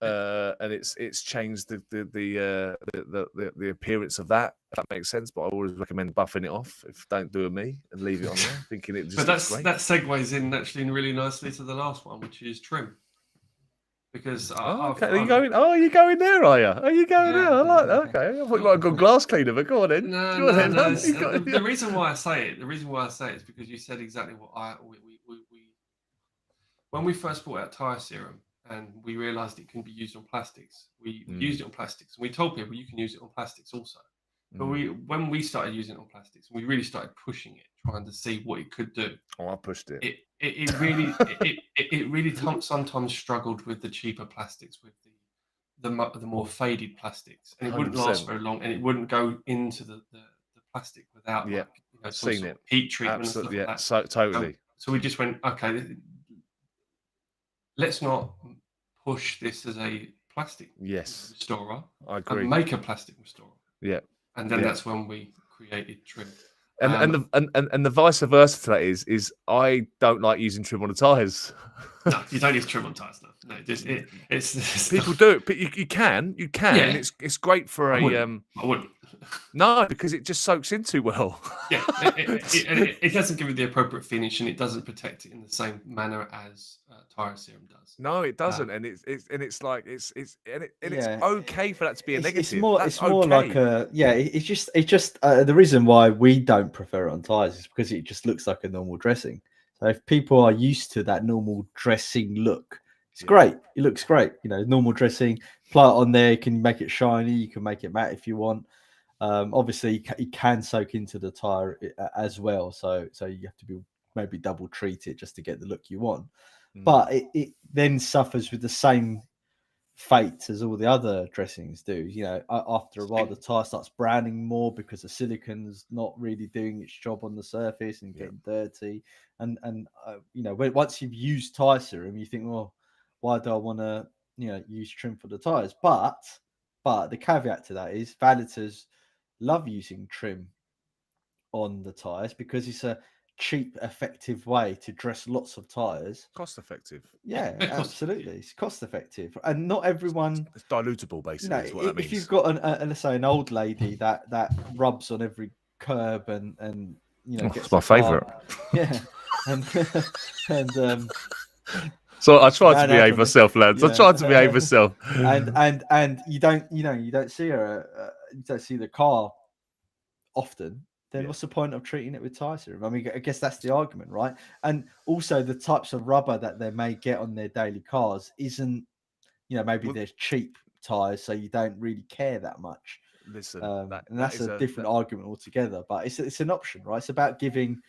And it's changed the appearance of that, if that makes sense. But I always recommend buffing it off if don't do it me and leave it on there, thinking it just But looks great. that segues in actually really nicely to the last one, which is trim. Because Okay, you're going there, are you? Are you going there? I like that. Okay, I thought you might have gone glass cleaner, but go on then. No. Then. The reason why I say it is because you said exactly what we when we first brought out tire serum and we realised it can be used on plastics. We used it on plastics, and we told people you can use it on plastics also. But when we started using it on plastics, we really started pushing it, trying to see what it could do. Oh, I pushed it. It really sometimes struggled with the cheaper plastics, with the more faded plastics, and it wouldn't last 100%. very long, and it wouldn't go into the plastic without Yeah. like some Seen sort it. of heat treatment Absolutely, and yeah. stuff like that. So totally. So we just went, okay, let's not push this as a plastic Yes, restorer I and agree. make a plastic restorer. Yeah. And then Yeah. that's when we created trim. And the vice versa to that is I don't like using trim on the tires. No, you don't use trim on tires. No, it's People do it, but you can, Yeah. and it's great for I a wouldn't. no, because it just soaks in too well. Yeah, it doesn't give it the appropriate finish, and it doesn't protect it in the same manner as tire serum does. No, it doesn't, and it's like it's Yeah. okay for that to be a negative. It's more like it's just the reason why we don't prefer it on tires is because it just looks like a normal dressing. So if people are used to that normal dressing look, it's great. It looks great. Normal dressing. Apply it on there. You can make it shiny. You can make it matte if you want. Obviously, it can soak into the tire as well. So you have to be maybe double treat it just to get the look you want. But it then suffers with the same fate as all the other dressings do. After a while, the tire starts browning more because the silicon's not really doing its job on the surface and getting dirty. And once you've used tire serum, you think, well, why do I want to use trim for the tires? But the caveat to that is Valitors love using trim on the tires because it's a cheap, effective way to dress lots of tires. Cost effective. Yeah, absolutely. It's cost effective, and not everyone. It's dilutable, basically. Is what that means. If you've got let's say an old lady that rubs on every curb and it's my favourite. Yeah, and so I tried to behave myself, lads. Yeah. I tried to behave myself. And you don't see her. You don't see the car often. Then what's the point of treating it with tire serum? I mean, I guess that's the argument, right? And also the types of rubber that they may get on their daily cars isn't, maybe they're cheap tires, so you don't really care that much. Listen, and that's a different argument altogether. But it's an option, right? It's about giving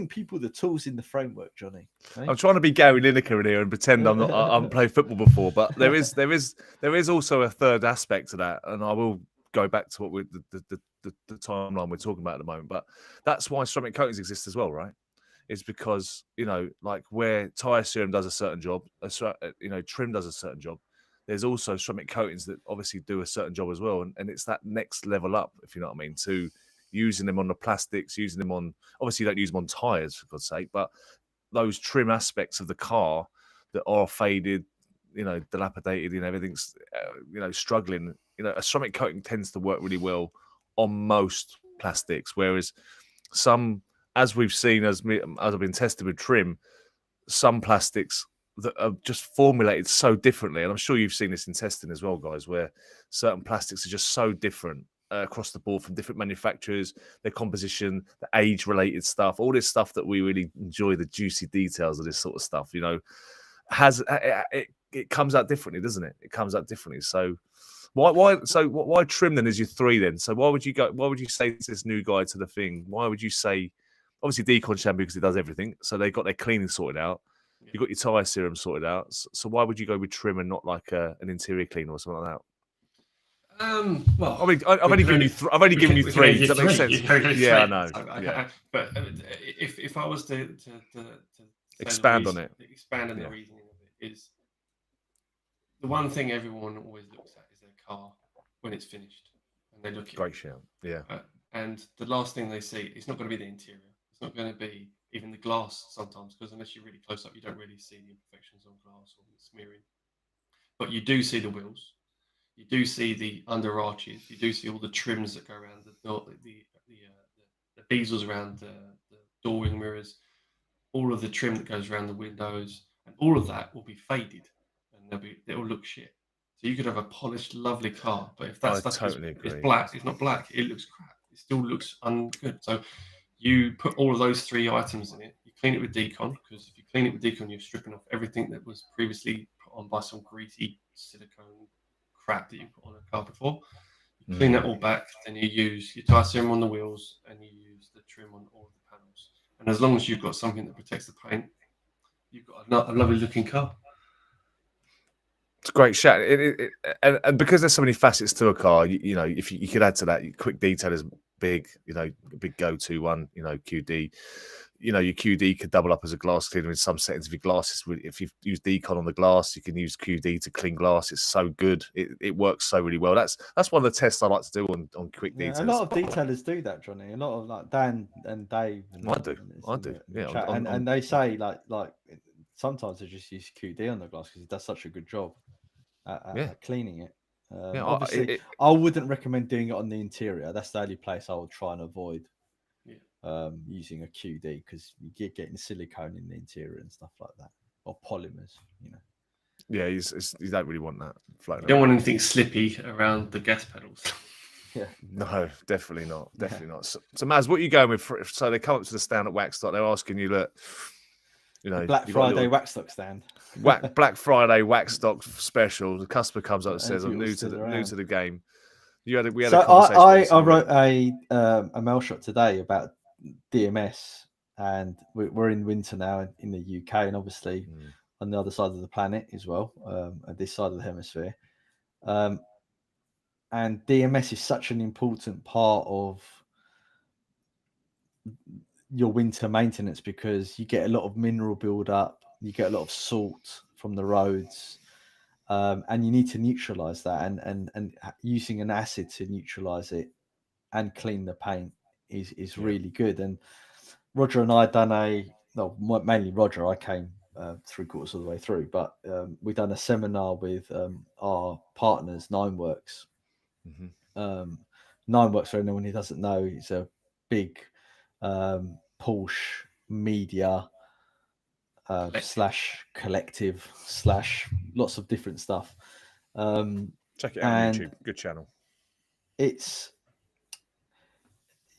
people the tools in the framework, Johnny. Right? I'm trying to be Gary Lineker in here and pretend I haven't played football before, but there is also a third aspect to that, and I will go back to what the timeline we're talking about at the moment. But that's why ceramic coatings exist as well, right? It's because like where tire serum does a certain job, trim does a certain job. There's also ceramic coatings that obviously do a certain job as well, and it's that next level up, if you know what I mean, to using them on the plastics, using them on, obviously you don't use them on tires for God's sake, but those trim aspects of the car that are faded, dilapidated, everything's struggling. A ceramic coating tends to work really well on most plastics, whereas some, as we've seen, as I've been tested with trim, some plastics that are just formulated so differently, and I'm sure you've seen this in testing as well, guys, where certain plastics are just so different across the board from different manufacturers, their composition, the age-related stuff, all this stuff that we really enjoy, the juicy details of this sort of stuff, it comes out differently, doesn't it? It comes out differently. So why trim then as your 3 then? So why would you say to this new guy to the thing? Why would you say, obviously Decon shampoo because it does everything, so they've got their cleaning sorted out, you've got your tire serum sorted out, so why would you go with trim and not like an interior cleaner or something like that? Well, I mean, I've only given you 3. Does that make sense? Yeah, I know. Okay. But if I was to expand on it, expand on the reasoning of it, is the one thing everyone always looks at is their car when it's finished, and they look at great shout, yeah. And the last thing they see, it's not going to be the interior. It's not going to be even the glass sometimes, because unless you're really close up, you don't really see the imperfections on glass or the smearing. But you do see the wheels. You do see the under arches. You do see all the trims that go around the bezels around the door wing mirrors, all of the trim that goes around the windows, and all of that will be faded, and it will look shit. So you could have a polished, lovely car, but if that stuff is black, it's not black. It looks crap. It still looks ungood. So you put all of those 3 items in it. You clean it with Decon, because if you clean it with Decon, you're stripping off everything that was previously put on by some greasy silicone crap that you put on a car before. You clean that all back, then you use your tire serum on the wheels, and you use the trim on all of the panels. And as long as you've got something that protects the paint, you've got a lovely looking car. It's a great shout. And because there's so many facets to a car, you know, if you could add to that, quick detail is big, you know, a big go-to one, you know, QD. You know, your QD could double up as a glass cleaner in some settings of your glasses. If you use Decon on the glass, you can use QD to clean glass. It's so good. It works so really well. That's one of the tests I like to do on quick Yeah, details. a lot of detailers do that, Johnny. A lot of like Dan and Dave. And, I do. Yeah, chat, and they say like sometimes they just use QD on the glass because it does such a good job at cleaning it. Yeah, obviously, I wouldn't recommend doing it on the interior. That's the only place I would try and avoid. Using a QD because you get getting silicone in the interior and stuff like that, or polymers, you know. Yeah, you don't really want that floating. You don't want anything slippy around the gas pedals. Yeah, no, definitely not. Definitely not. So, Maz, what are you going with? So they come up to the stand at Waxstock. They're asking you, look, you know, Black Friday Waxstock stand. Black Friday Waxstock special. The customer comes up and says, "I'm new to the game." We had a conversation. I wrote a mail shot today about DMS, and we're in winter now in the UK, and obviously on the other side of the planet as well, at this side of the hemisphere. And DMS is such an important part of your winter maintenance because you get a lot of mineral build-up, you get a lot of salt from the roads, and you need to neutralize that. And using an acid to neutralize it and clean the paint is really good. And Roger and I done mainly Roger. I came 3/4 of the way through, but we done a seminar with our partners, Nineworks. Nineworks, for anyone who doesn't know, is a big Porsche media / collective / lots of different stuff. Check it out on YouTube. Good channel. It's,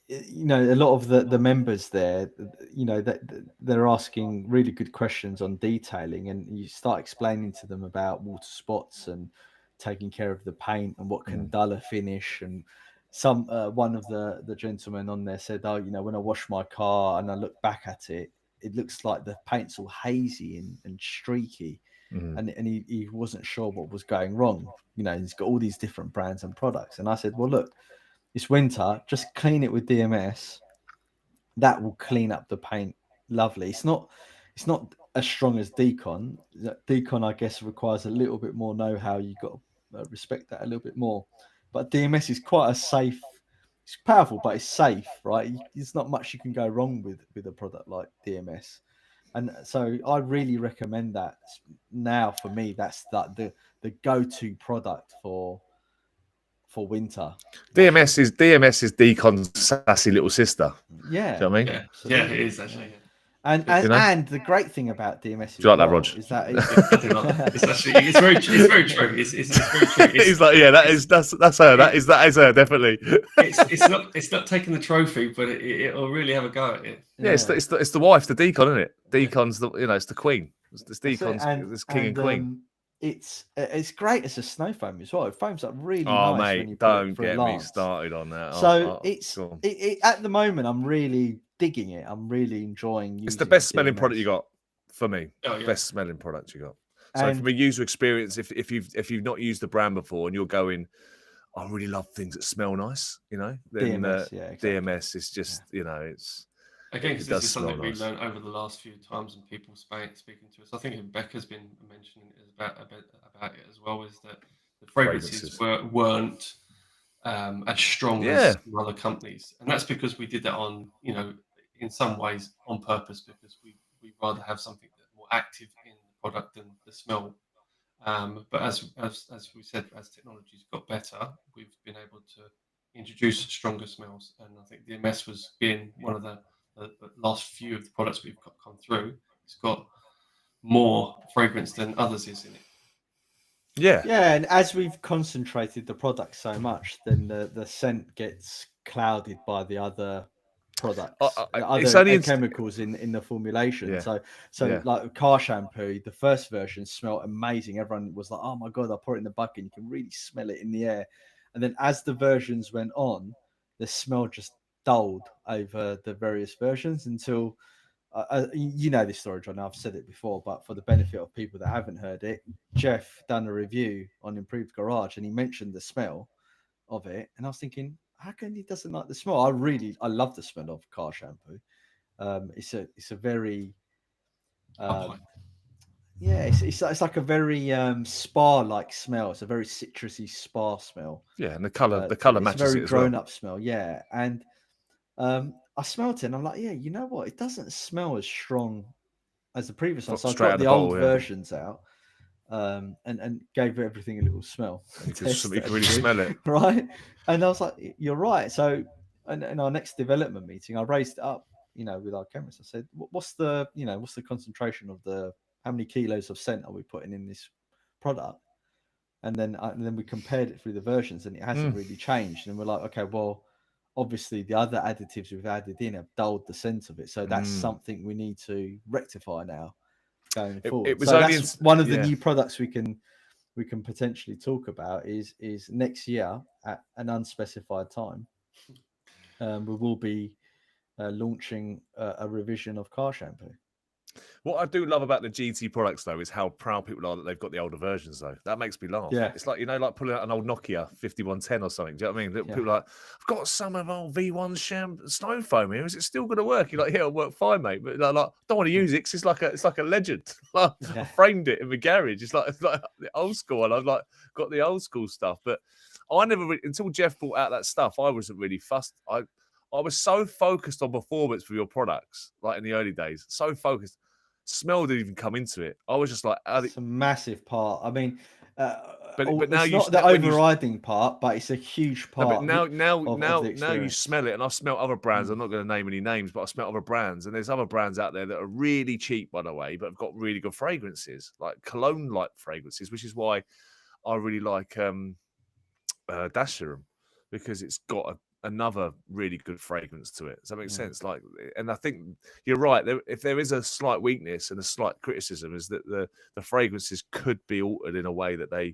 you know, a lot of the members there, you know, that they're asking really good questions on detailing, and you start explaining to them about water spots and taking care of the paint and what can dull a finish. And one of the gentlemen on there said, "Oh, you know, when I wash my car and I look back at it, it looks like the paint's all hazy and streaky." And he wasn't sure what was going wrong. You know, he's got all these different brands and products. And I said, well, look, it's winter, just clean it with DMS. That will clean up the paint lovely. It's not as strong as Decon. Decon, I guess, requires a little bit more know-how. You've got to respect that a little bit more. But DMS is quite a safe, it's powerful, but it's safe, right? There's not much you can go wrong with a product like DMS. And so I really recommend that now. For me, that's the go-to product for winter. DMS is Decon's sassy little sister. Yeah. Do you know what I mean? Yeah, it is actually. Yeah. And the great thing about DMS do you like that, Rog? Is that it's very true. It's very true. He's like, yeah, that's her. That is her, definitely. It's not taking the trophy, but it'll really have a go at it. Yeah, it's the wife, the Decon, isn't it? Decon's it's the queen. It's Decon's king and queen. It's great as a snow foam as well. It foams up really nice. Oh mate, when you don't get me started on that. So at the moment, I'm really digging it. I'm really enjoying using it's the best smelling DMS. product you got for me. Oh, yeah. Best smelling product you got. So from a user experience, if you've not used the brand before and you're going, I really love things that smell nice, you know, then DMS, DMS is just it's. Again, because this is something we've learned over the last few times, and people speaking to us. I think Becca's been mentioning about it as well. Is that the fragrances weren't as strong as other companies, and that's because we did that in some ways on purpose, because we rather have something that's more active in the product than the smell. But as we said, as technology's got better, we've been able to introduce stronger smells, and I think DMS was being one of the last few of the products we've come through. It's got more fragrance than others is in it. Yeah, and as we've concentrated the product so much, then the scent gets clouded by the other products, other chemicals in the formulation. Yeah. So like car shampoo, the first version smelled amazing. Everyone was like, "Oh my god, I pour it in the bucket, you can really smell it in the air." And then as the versions went on, the smell just dulled over the various versions until you know this story, John. I've said it before, but for the benefit of people that haven't heard it, Jeff done a review on Improved Garage, and he mentioned the smell of it, and I was thinking, how come he doesn't like the smell? I love the smell of car shampoo. It's a very yeah, it's like a very spa-like smell. It's a very citrusy spa smell. Yeah, and the color matches very it as well. grown-up smell. Yeah, and I smelt it, and I'm like, yeah, you know what? It doesn't smell as strong as the previous one. So I got the old versions out, and gave everything a little smell. You can really smell it, right? And I was like, you're right. So, in our next development meeting, I raised it up, with our chemist. I said, what's the concentration of how many kilos of scent are we putting in this product? And then we compared it through the versions, and it hasn't really changed. And we're like, okay, well, obviously the other additives we've added in have dulled the scent of it. So that's something we need to rectify now going forward. That's one of the new products we can potentially talk about is next year at an unspecified time. We will be launching a revision of car shampoo. What I do love about the GT products, though, is how proud people are that they've got the older versions, though. That makes me laugh. Yeah. It's like, like pulling out an old Nokia 5110 or something. Do you know what I mean? People are like, I've got some of old V1 snow foam here. Is it still going to work? You're like, yeah, it'll work fine, mate. But like, I don't want to use it because it's like a legend. I framed it in the garage. It's like the old school one. I've like got the old school stuff. But I never really, until Jeff brought out that stuff, I wasn't really fussed. I was so focused on performance for your products, like in the early days. So focused. Smell didn't even come into it. I was just like, it's a massive part. I mean, but now it's not the overriding part, but it's a huge part. No, but now you smell it, and I've smelled other brands. I'm not going to name any names, but I smell other brands, and there's other brands out there that are really cheap, by the way, but have got really good fragrances, like cologne-like fragrances, which is why I really like Dash Serum, because it's got another really good fragrance to it. Does that make sense? Like, and I think you're right. If there is a slight weakness and a slight criticism, is that the fragrances could be altered in a way that they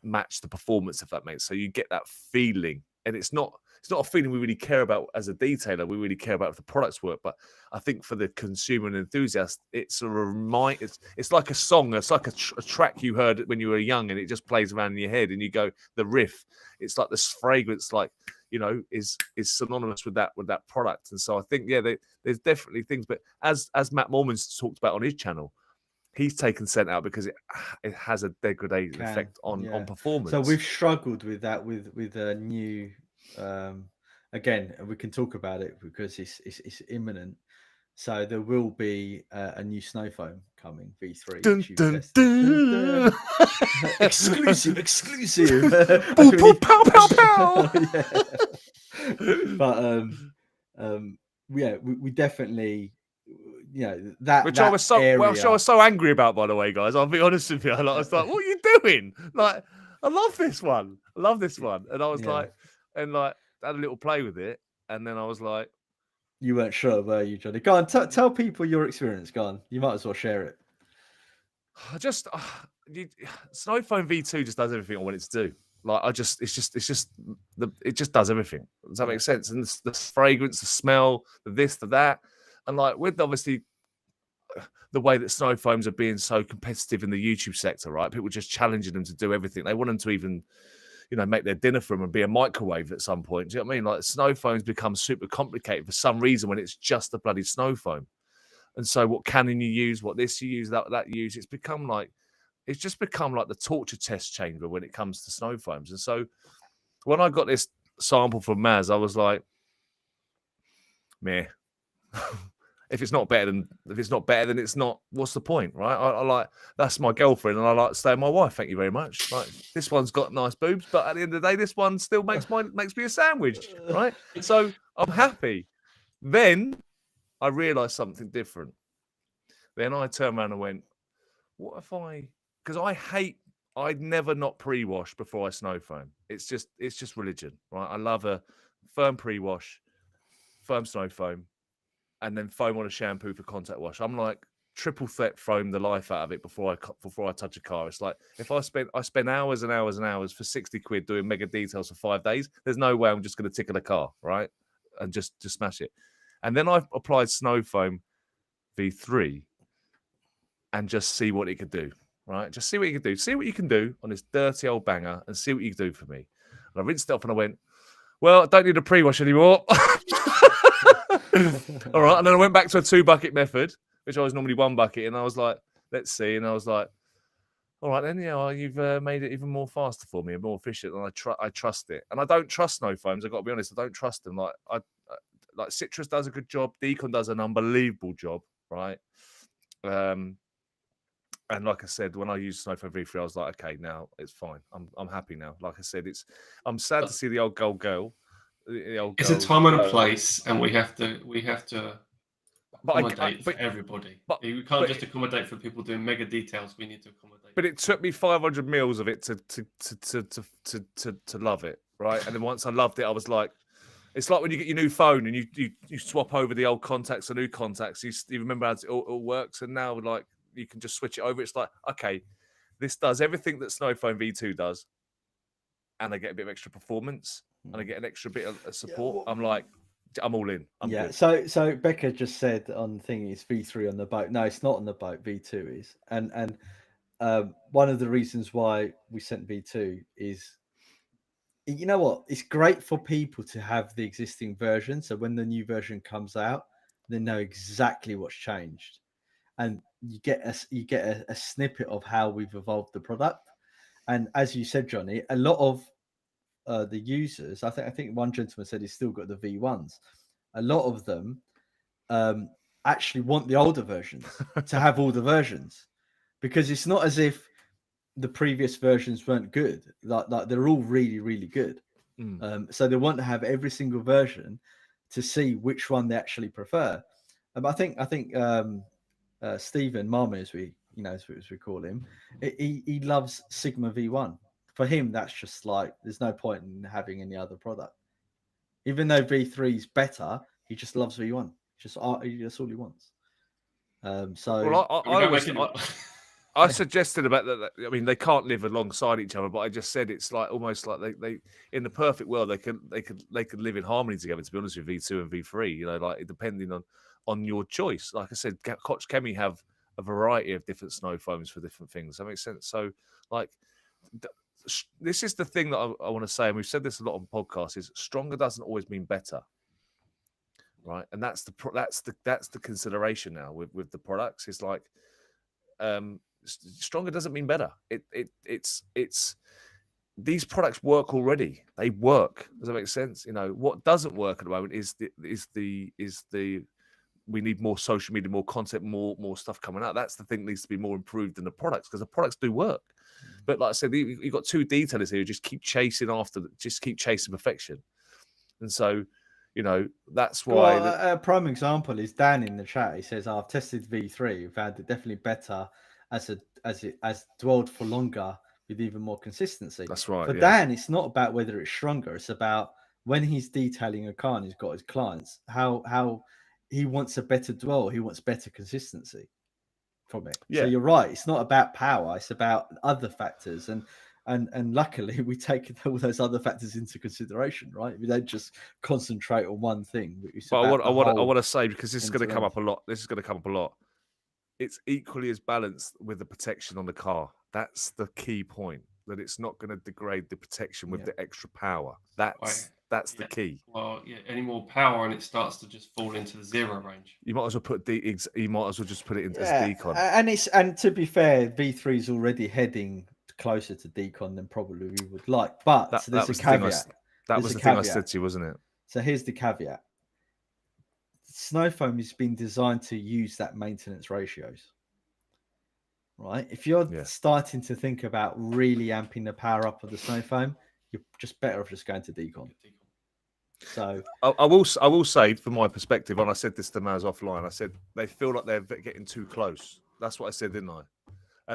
match the performance, if that makes sense. So you get that feeling, and it's not a feeling we really care about as a detailer. We really care about if the products work. But I think for the consumer and enthusiast, it's a reminder. It's like a song. It's like a track you heard when you were young, and it just plays around in your head, and you go, the riff. It's like this fragrance, like, is synonymous with that product. And so I think, there's definitely things. But as Matt Mormon's talked about on his channel, he's taken scent out because it has a degradation effect on performance. So we've struggled with that with a new. Again, we can talk about it because it's imminent. So there will be a new snow foam coming, V3. Dun, dun, dun. Exclusive. Pow, pow, pow. But we definitely, that which that I was so area... I was so angry about, by the way, guys. I'll be honest with you. I was like, what are you doing? Like, I love this one. And I was like, had a little play with it, and then I was like, you weren't sure, were you, Johnny? Go on, tell people your experience. Go on, you might as well share it. Snow Foam V2 just does everything I want it to do. Like, it just does everything. Does that make sense? And the fragrance, the smell, the this, the that, and like with obviously the way that snow foams are being so competitive in the YouTube sector, right? People just challenging them to do everything. They want them to even, make their dinner for them and be a microwave at some point. Do you know what I mean? Like, snow foams become super complicated for some reason when it's just the bloody snow foam. And so what cannon you use, what this you use, that you use, it's just become like the torture test chamber when it comes to snow foams. And so when I got this sample from Maz, I was like, meh. If it's not better, then it's not. What's the point, right? I like, that's my girlfriend, and I like to stay with my wife. Thank you very much. Like, this one's got nice boobs, but at the end of the day, this one still makes me a sandwich, right? So I'm happy. Then I realised something different. Then I turned around and went, what if because I'd never not pre-wash before I snow foam. It's just religion, right? I love a firm pre-wash, firm snow foam, and then foam on a shampoo for contact wash. I'm like triple threat foam the life out of it before I touch a car. It's like, if I spend hours and hours and hours for 60 quid doing mega details for 5 days, there's no way I'm just going to tickle a car, right? And just smash it. And then I applied snow foam V3 and just see what it could do, right? Just see what you can do. See what you can do on this dirty old banger and see what you can do for me. And I rinsed it off and I went, well, I don't need a pre-wash anymore. All right. And then I went back to a 2-bucket method, which I was normally 1 bucket. And I was like, let's see. And I was like, all right, then, you've made it even more faster for me and more efficient. And I trust it. And I don't trust snow foams. I've got to be honest. I don't trust them. Like Citrus does a good job. Decon does an unbelievable job, right? And like I said, when I used Snow Foam V3, I was like, okay, now it's fine. I'm happy now. Like I said, I'm sad to see the old girl. It's a time and a place, and we have to accommodate for everybody. We can't just accommodate for people doing mega details. We need to accommodate. But it took me 500 mils of it to love it, right? And then once I loved it, I was like, it's like when you get your new phone and you swap over the old contacts to new contacts. You remember how it all works, and now like you can just switch it over. It's like, okay, this does everything that Snow Foam V2 does, and I get a bit of extra performance, and I get an extra bit of support. I'm like, I'm all in. Good. So Becca just said on the thing it's V3 on the boat. No, it's not on the boat. V2 is, and one of the reasons why we sent V2 is, you know what? It's great for people to have the existing version, so when the new version comes out, they know exactly what's changed, and you get a snippet of how we've evolved the product. And as you said, Johnny, a lot of the users, I think one gentleman said he's still got the V1s. A lot of them actually want the older versions to have all the versions, because it's not as if the previous versions weren't good. Like they're all really, really good. So they want to have every single version to see which one they actually prefer. I think Stephen Marmon, as we call him, he loves Sigma V1. For him, that's just like there's no point in having any other product. Even though V3 is better, he just loves V1. That's all he wants. I suggested about that. I mean, they can't live alongside each other, but I just said it's like almost like they in the perfect world they could live in harmony together. To be honest with V2 and V3, like depending on your choice. Like I said, Koch Chemie have a variety of different snow foams for different things. That makes sense. So, like, this is the thing that I want to say, and we've said this a lot on podcasts: is stronger doesn't always mean better, right? And that's the consideration now with the products. It's like, stronger doesn't mean better. It's these products work already. They work. Does that make sense? What doesn't work at the moment is the we need more social media, more content, more stuff coming out. That's the thing that needs to be more improved than the products, because the products do work. But like I said, you've got two detailers here who just keep chasing perfection. And so, that's why. A prime example is Dan in the chat. He says, I've tested V3, found it definitely better as it dwelled for longer with even more consistency. That's right. For Dan, it's not about whether it's stronger. It's about when he's detailing a car and he's got his clients, how he wants a better dwell. He wants better consistency from it. Yeah. So you're right. It's not about power. It's about other factors. And luckily we take all those other factors into consideration, right? We don't just concentrate on one thing. But I want to say, because this is going to come up a lot. It's equally as balanced with the protection on the car. That's the key point, that it's not going to degrade the protection with the extra power. That's the key. Well, any more power and it starts to just fall into the zero range. You might as well just put it into as decon. And to be fair, V3 is already heading closer to decon than probably we would like. But there's a caveat. That was the thing I said to you, wasn't it? So here's the caveat. Snow foam has been designed to use that maintenance ratios. Right? If you're starting to think about really amping the power up of the snow foam, you're just better off just going to decon. So I will say, from my perspective, and I said this to Maz offline, I said they feel like they're getting too close. That's what I said, didn't I?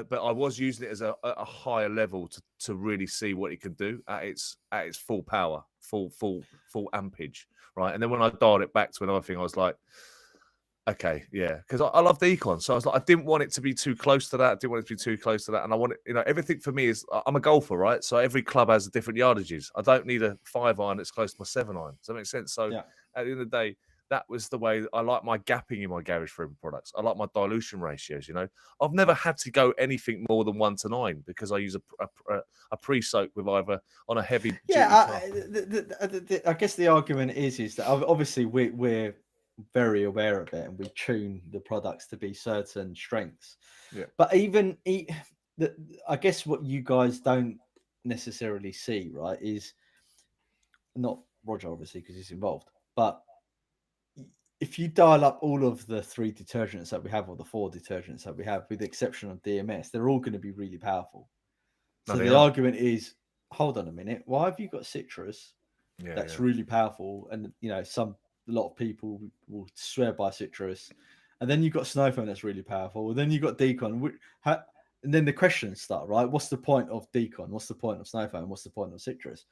But I was using it as a higher level to really see what it can do at its full power, full ampage, right? And then when I dialed it back to another thing, I was like, okay, yeah, because I love decon, so I was like, I didn't want it to be too close to that. I didn't want it to be too close to that, and I want it, everything for me is, I'm a golfer, right? So every club has different yardages. I don't need a 5-iron that's close to my 7-iron. Does that make sense? So at the end of the day, that was the way I like my gapping in my garage frame products. I like my dilution ratios. I've never had to go anything more than 1:9 because I use a pre-soak with either on a heavy. I guess the argument is that obviously we're very aware of it and we tune the products to be certain strengths. Yeah. But I guess what you guys don't necessarily see, right, is not Roger obviously because he's involved, but if you dial up all of the 3 detergents that we have or the 4 detergents that we have, with the exception of DMS, they're all going to be really powerful. So the argument is, hold on a minute, why have you got citrus that's really powerful? And a lot of people will swear by citrus, and then you've got snow foam that's really powerful, and then you've got decon, and then the questions start, right? What's the point of decon? What's the point of snow foam? What's the point of citrus?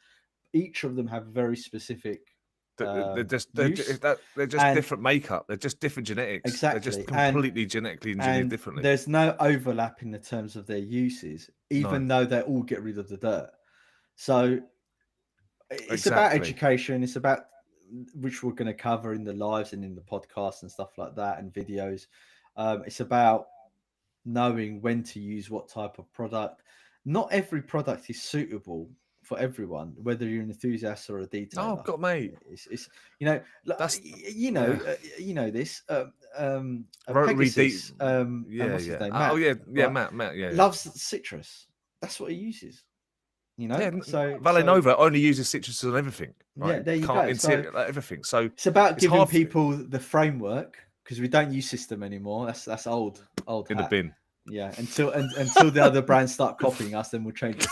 Each of them have very specific they're just different makeup. They're just different genetics. Exactly. They're just completely genetically engineered differently. There's no overlap in the terms of their uses, even though they all get rid of the dirt. So it's about education. It's about, which we're going to cover in the lives and in the podcast and stuff like that and videos. It's about knowing when to use what type of product. Not every product is suitable for everyone, whether you're an enthusiast or a detailer. Oh God, mate! It's that's you know this. Pegasus, Matt loves citrus. That's what he uses. So Valenova only uses citrus on everything. Right? Yeah, there you go. Everything. So it's about giving people the framework, because we don't use system anymore. That's old in the bin. Yeah, until the other brands start copying us, then we'll change it.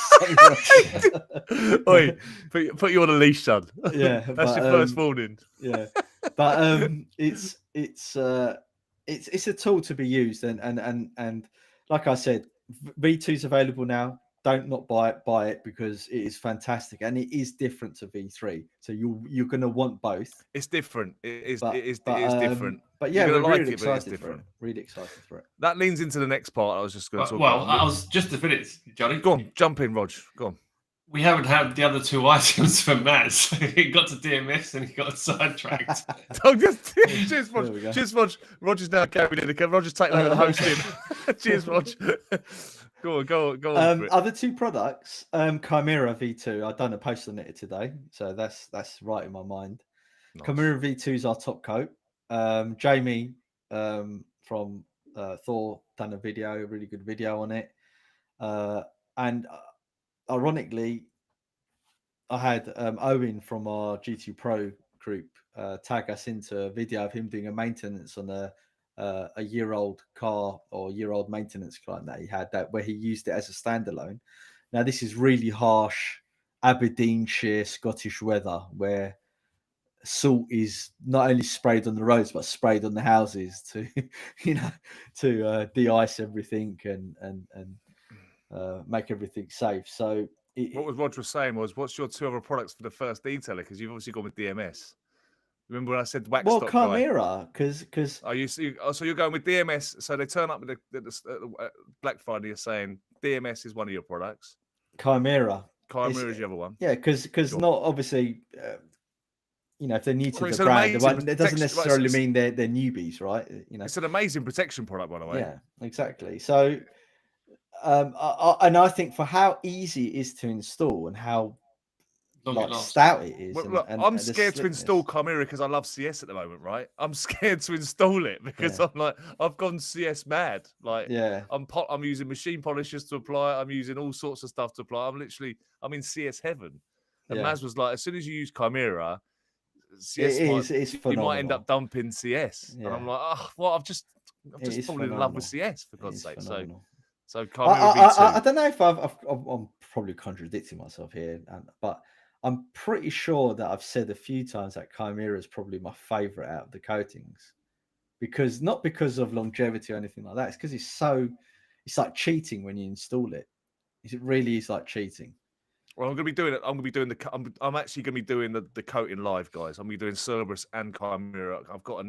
Oi, put you on a leash, son. Yeah, that's your first warning. Yeah, but it's a tool to be used, and like I said, V2's available now. Don't not buy it because it is fantastic and it is different to V3. So you're going to want both. It's different. It is different. But yeah, we're really excited for it. Really excited for it. That leans into the next part I was just going to talk about. Well, I was just to finish, Johnny. Go on, jump in, Rog. Go on. We haven't had the other 2 items for Maz. He got to DMS and he got sidetracked. Cheers, Rog. Cheers, Rog. Roger's now carried in. Roger's taking over the hosting. Cheers, Rog. Go on. Other 2 products, Chimera V2. I've done a post on it today, so that's right in my mind. Nice. Chimera V2 is our top coat. Jamie from Thor done a really good video on it. And ironically, I had Owen from our GT Pro group tag us into a video of him doing a maintenance on a year-old car or year-old maintenance client that he had, where he used it as a standalone. Now, this is really harsh Aberdeenshire Scottish weather, where salt is not only sprayed on the roads but sprayed on the houses to de-ice everything and make everything safe. So what Roger was saying was, what's your 2 other products for the first detailer? Because you've obviously gone with DMS. Remember when I said wax? Well, Chimera, because so you're going with DMS. So they turn up with the Black Friday. You're saying DMS is one of your products. Chimera is the other one. Yeah, because not obviously, if they're new to the brand, it doesn't necessarily mean they're newbies, right? It's an amazing protection product, by the way. Yeah, exactly. So, I think for how easy it is to install and how stout it is. Well, I'm scared to install Chimera because I love CS at the moment, right? I'm scared to install it because I'm like, I've gone CS mad. Like, I'm using machine polishers to apply. I'm using all sorts of stuff to apply. I'm in CS heaven. And Maz was like, as soon as you use Chimera, CS you might end up dumping CS. And I'm like, I'm just falling in love with CS, for God's sake. So Chimera V2. I don't know if I'm probably contradicting myself here, but I'm pretty sure that I've said a few times that Chimera is probably my favorite out of the coatings, not because of longevity or anything like that. It's because it's like cheating when you install it. It really is like cheating. Well, I'm going to be doing it. I'm actually going to be doing the coating live, guys. I'm going to be doing Cerberus and Chimera. I've got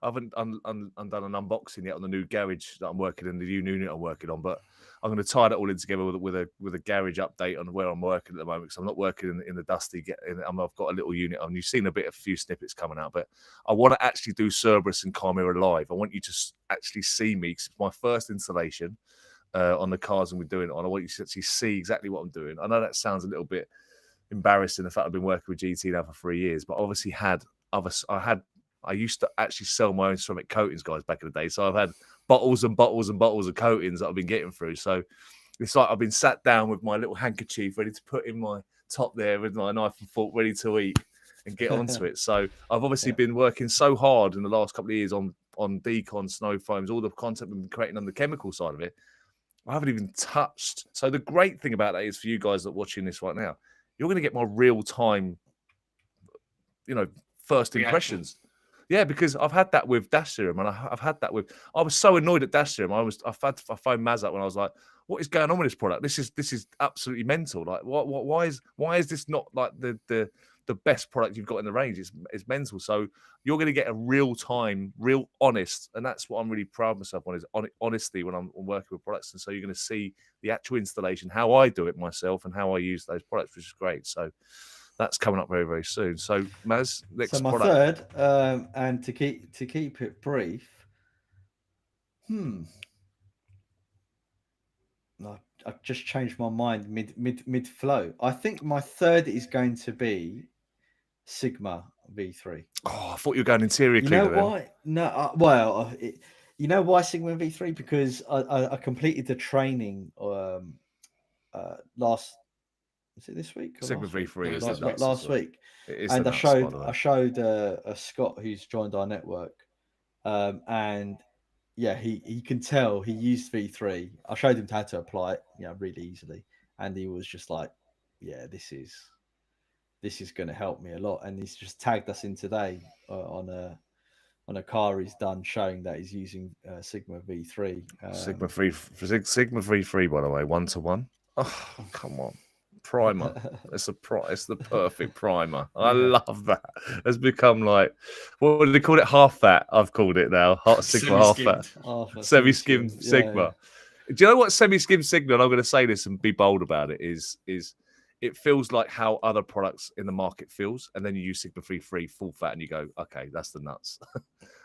haven't done an unboxing yet on the new garage that I'm working in, the new unit I'm working on, but I'm going to tie that all in together with a garage update on where I'm working at the moment. So I'm not working in the dusty. I've got a little unit on. You've seen a few snippets coming out, but I want to actually do Cerberus and Chimera live. I want you to actually see me. It's my first installation on the cars and we're doing it on. I want you to actually see exactly what I'm doing. I know that sounds a little bit embarrassing, the fact I've been working with GT now for 3 years, but obviously I used to actually sell my own ceramic coatings, guys, back in the day. So I've had bottles and bottles and bottles of coatings that I've been getting through. So it's like I've been sat down with my little handkerchief ready to put in my top there with my knife and fork ready to eat and get onto it. So I've obviously been working so hard in the last couple of years on decon, snow foams, all the content we've been creating on the chemical side of it. I haven't even touched. So the great thing about that is for you guys that are watching this right now, you're going to get my real time, first impressions. Yeah, because I've had that with Dash Serum, and I've had that with. I was so annoyed at Dash Serum. I phoned Maz up when I was like, "What is going on with this product? This is absolutely mental. Like, why is this not like the best product you've got in the range? It's mental." So you're going to get a real time, real honest, and that's what I'm really proud of myself on, is honesty when I'm working with products. And so you're going to see the actual installation, how I do it myself, and how I use those products, which is great. So that's coming up very, very soon. So Maz, next so my product. third, and to keep it brief, I've just changed my mind mid flow. I think my third is going to be Sigma V3. Oh, I thought you were going interior You cleaner. know why? No, you know why Sigma V3? Because I completed the training last. Was it this week? Sigma V3 last week, and I showed Scott, who's joined our network, and yeah, he can tell he used V3. I showed him how to apply it, really easily, and he was just like, "Yeah, this is going to help me a lot." And he's just tagged us in today on a car he's done, showing that he's using Sigma V3. Sigma V3, by the way, 1-to-1. Oh, come on. Primer. It's the perfect primer. I love that. It's become like, what do they call it? Half fat. I've called it now. Sigma half fat. Semi-skimmed Sigma. Yeah. Do you know what semi-skimmed Sigma? And I'm going to say this and be bold about it. Is it feels like how other products in the market feels, and then you use Sigma V3 full fat, and you go, okay, that's the nuts.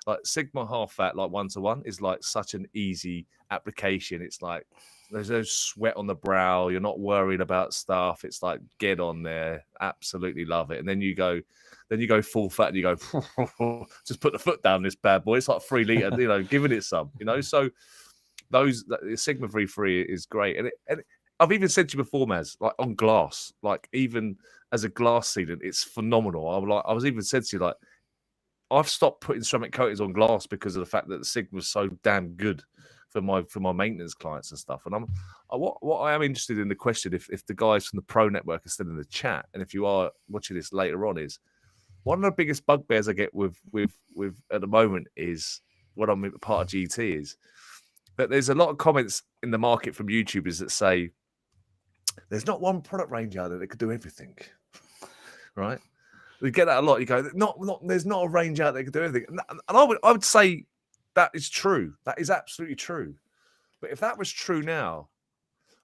Like Sigma half fat, like 1-to-1, is like such an easy application. It's like there's no sweat on the brow. You're not worried about stuff. It's like, get on there. Absolutely love it. And then you go full fat and you go, just put the foot down this bad boy. It's like 3 litre, giving it some, So Sigma V3 is great. And I've even said to you before, Maz, like on glass, like even as a glass sealant, it's phenomenal. I was even said to you, like, I've stopped putting ceramic coatings on glass because of the fact that the Sigma is so damn good for my maintenance clients and stuff. And what I am interested in, the question, if the guys from the Pro Network are still in the chat, and if you are watching this later on, is one of the biggest bugbears I get with at the moment is what I'm part of GT is that there's a lot of comments in the market from YouTubers that say there's not one product range out there that could do everything, right? We get that a lot. You go, there's not a range out there that could do everything. And I would say that is true. That is absolutely true. But if that was true now,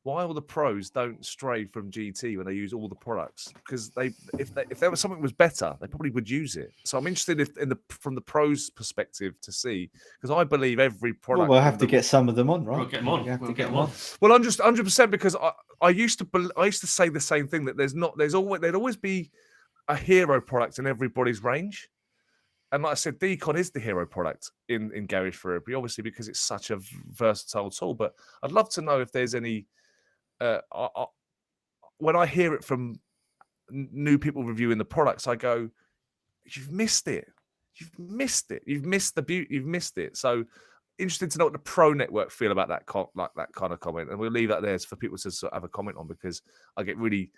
why all the pros don't stray from GT when they use all the products? Because if there was something was better, they probably would use it. So I'm interested from the pros perspective to see, because I believe every product. Well, we'll have to get some of them on, right? We'll get them on. We'll get them on. Well, I'm just 100%, because I used to say the same thing, that there'd always be a hero product in everybody's range. And like I said, Decon is the hero product in garage therapy, obviously, because it's such a versatile tool. But I'd love to know if there's any. When I hear it from new people reviewing the products, I go, "You've missed it. You've missed it. You've missed the beauty. You've missed it." So interested to know what the Pro Network feel about that kind of comment, and we'll leave that there for people to sort of have a comment on, because I get really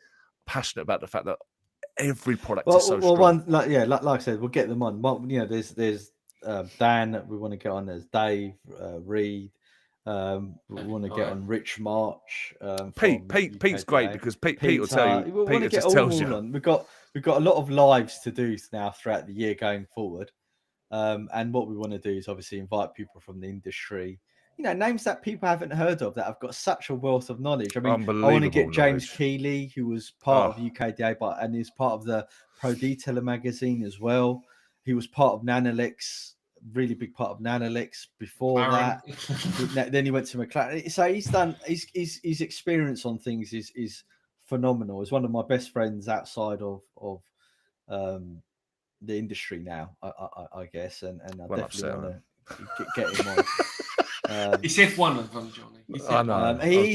passionate about the fact that every product is so strong. Like I said, we'll get them on. Well, there's Dan that we want to get on. There's Dave, Reed. We want to get on Rich March. Pete's great, because Pete will tell you. Peter just tells you. We've got a lot of lives to do now throughout the year going forward. And what we want to do is obviously invite people from the industry, names that people haven't heard of that have got such a wealth of knowledge. I mean, I want to get James Keeley, who was part of UKDA, and is part of the Pro Detailer magazine as well. He was part of Nanolix, really big part of Nanolix before that. Then he went to McLaren. So he's done. His experience on things is phenomenal. He's one of my best friends outside of the industry now, I guess, and I definitely want to get him on. He said one of them, Johnny. I know. He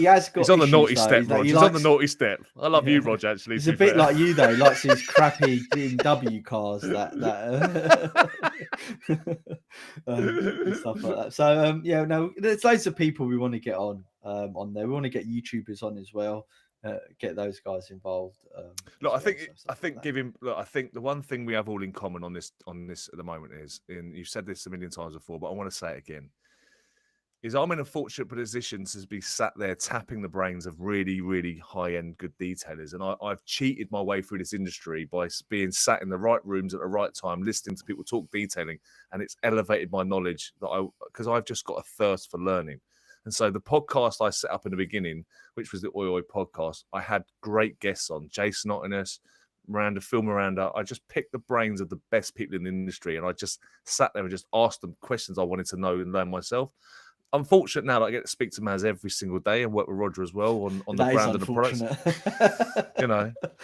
has got. He's on the naughty though. step, Rog. He's on the naughty step. I love you, Rog. Actually, he's a bit like you though. He likes these crappy BMW cars that stuff like that. So there's loads of people we want to get on there. We want to get YouTubers on as well. Get those guys involved. Look, I think the one thing we have all in common on this at the moment is, and you've said this a million times before, but I want to say it again, is I'm in a fortunate position to be sat there tapping the brains of really, really high-end good detailers. And I've cheated my way through this industry by being sat in the right rooms at the right time, listening to people talk detailing, and it's elevated my knowledge because I've just got a thirst for learning. And so the podcast I set up in the beginning, which was the Oi Oi podcast, I had great guests on, Jason Ottinus, Phil Miranda. I just picked the brains of the best people in the industry, and I just sat there and just asked them questions I wanted to know and learn myself. I'm fortunate now that I get to speak to Maz every single day and work with Roger as well on the brand and the products.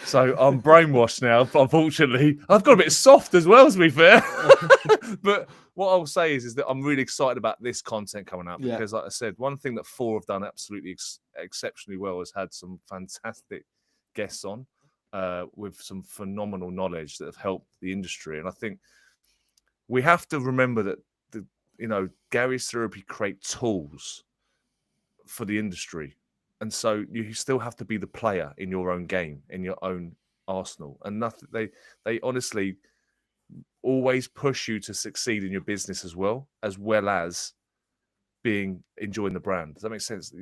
So I'm brainwashed now. Unfortunately, I've got a bit soft as well, to be fair. But what I'll say is that I'm really excited about this content coming out because, like I said, one thing that Thor have done absolutely exceptionally well is had some fantastic guests on with some phenomenal knowledge that have helped the industry. And I think we have to remember that Gary's Therapy create tools for the industry. And so you still have to be the player in your own game, in your own arsenal. And nothing they honestly always push you to succeed in your business as well as enjoying the brand. Does that make sense?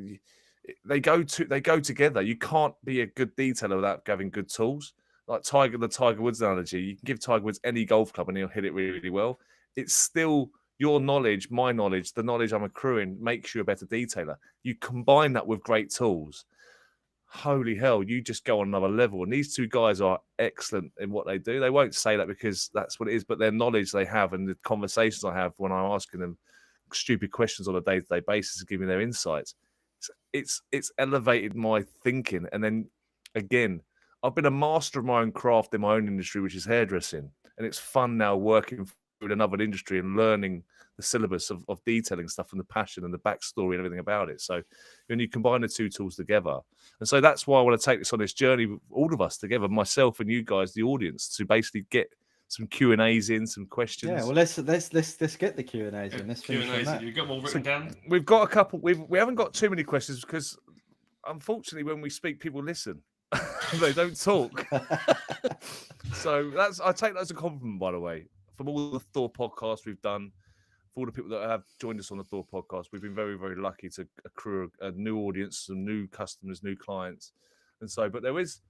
They go together. You can't be a good detailer without having good tools. Like the Tiger Woods analogy, you can give Tiger Woods any golf club and he'll hit it really, really well. It's still your knowledge, my knowledge, the knowledge I'm accruing makes you a better detailer. You combine that with great tools. Holy hell, you just go on another level. And these two guys are excellent in what they do. They won't say that because that's what it is, but their knowledge they have and the conversations I have when I'm asking them stupid questions on a day-to-day basis and giving their insights, it's elevated my thinking. And then again, I've been a master of my own craft in my own industry, which is hairdressing. And it's fun now working with another industry and learning the syllabus of detailing stuff and the passion and the backstory and everything about it. So when you combine the two tools together, and so that's why I want to take this on this journey with all of us together, myself and you guys, the audience, to basically get some Q&As in, some questions. Yeah, well, let's get the Q&As in. Let's finish on that. You've got one written down. We've got a couple. We haven't got too many questions because, unfortunately, when we speak, people listen. They don't talk. So I take that as a compliment, by the way. From all the Thor podcasts we've done, for all the people that have joined us on the Thor podcast, we've been very, very lucky to accrue a new audience, some new customers, new clients. And so, but there was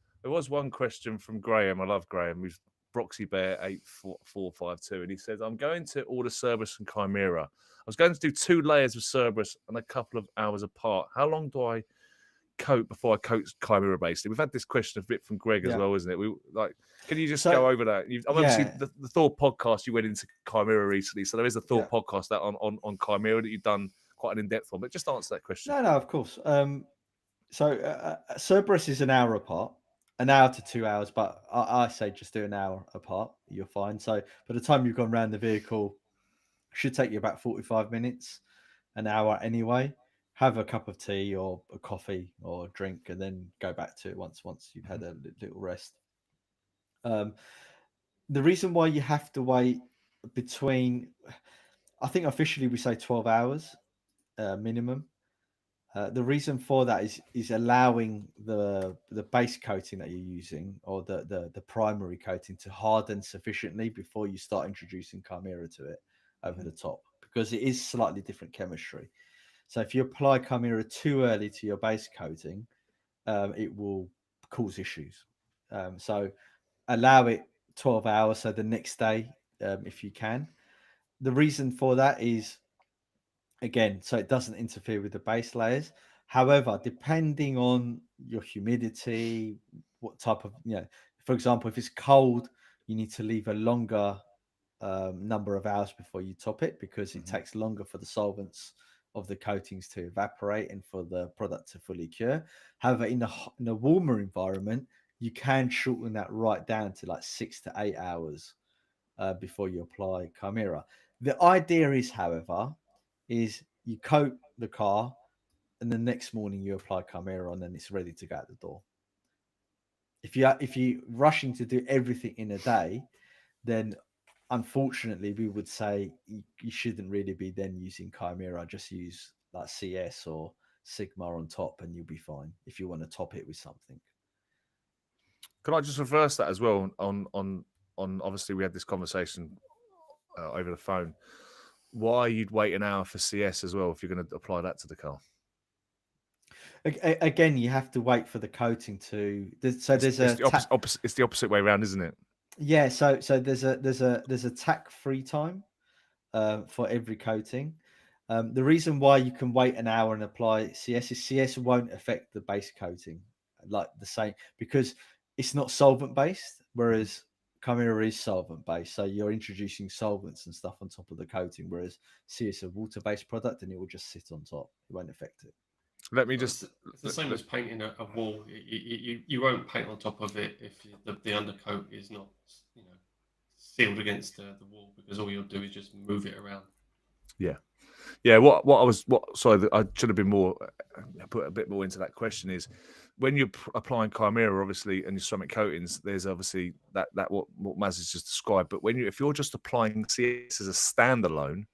one question from Graham. I love Graham. Who's Broxy Bear 84452, and he says, "I'm going to order Cerberus and Chimera. I was going to do 2 layers of Cerberus and a couple of hours apart. How long do I coat before I coat Chimera? Basically, we've had this question a bit from Greg as well, isn't it? Can you just go over that? Obviously, the Thor podcast, you went into Chimera recently, so there is a Thor podcast that on Chimera that you've done quite an in-depth on. But just answer that question. No, of course. So Cerberus is an hour apart, an hour to 2 hours, but I say just do an hour apart. You're fine. So by the time you've gone around the vehicle, it should take you about 45 minutes, an hour anyway. Have a cup of tea or a coffee or a drink, and then go back to it once you've had a little rest. The reason why you have to wait between, I think officially we say 12 hours minimum. The reason for that is allowing the base coating that you're using, or the primary coating, to harden sufficiently before you start introducing Chimera to it over the top, because it is slightly different chemistry. So if you apply Chimera too early to your base coating, it will cause issues. So allow it 12 hours. So the next day if you can. The reason for that is, again, so it doesn't interfere with the base layers. However, depending on your humidity, what type of, for example, if it's cold, you need to leave a longer number of hours before you top it, because it takes longer for the solvents of the coatings to evaporate and for the product to fully cure. However, in a warmer environment, you can shorten that right down to like 6 to 8 hours before you apply Chimera. The idea is, however, is you coat the car and the next morning you apply Chimera and then it's ready to go out the door. If you're rushing to do everything in a day, then unfortunately we would say you shouldn't really be then using Chimera. Just use like CS or Sigma on top and you'll be fine if you want to top it with something. Can I just reverse that as well? On obviously we had this conversation over the phone. Why you'd wait an hour for CS as well if you're going to apply that to the car? Again, you have to wait for the coating to. It's the opposite way around, isn't it? Yeah. So there's a tack free time for every coating. The reason why you can wait an hour and apply CS is CS won't affect the base coating like the same, because it's not solvent based, whereas Chimera is solvent based. So you're introducing solvents and stuff on top of the coating, whereas CS is a water based product and it will just sit on top. It won't affect it. Let me just. It's the same as painting a wall. You won't paint on top of it if the undercoat is not, sealed against the wall, because all you'll do is just move it around. Yeah. Sorry, I should have been more put a bit more into that question. Is when you're applying Chimera, obviously, and your ceramic coatings, there's obviously that what Maz has just described. But if you're just applying CS as a standalone,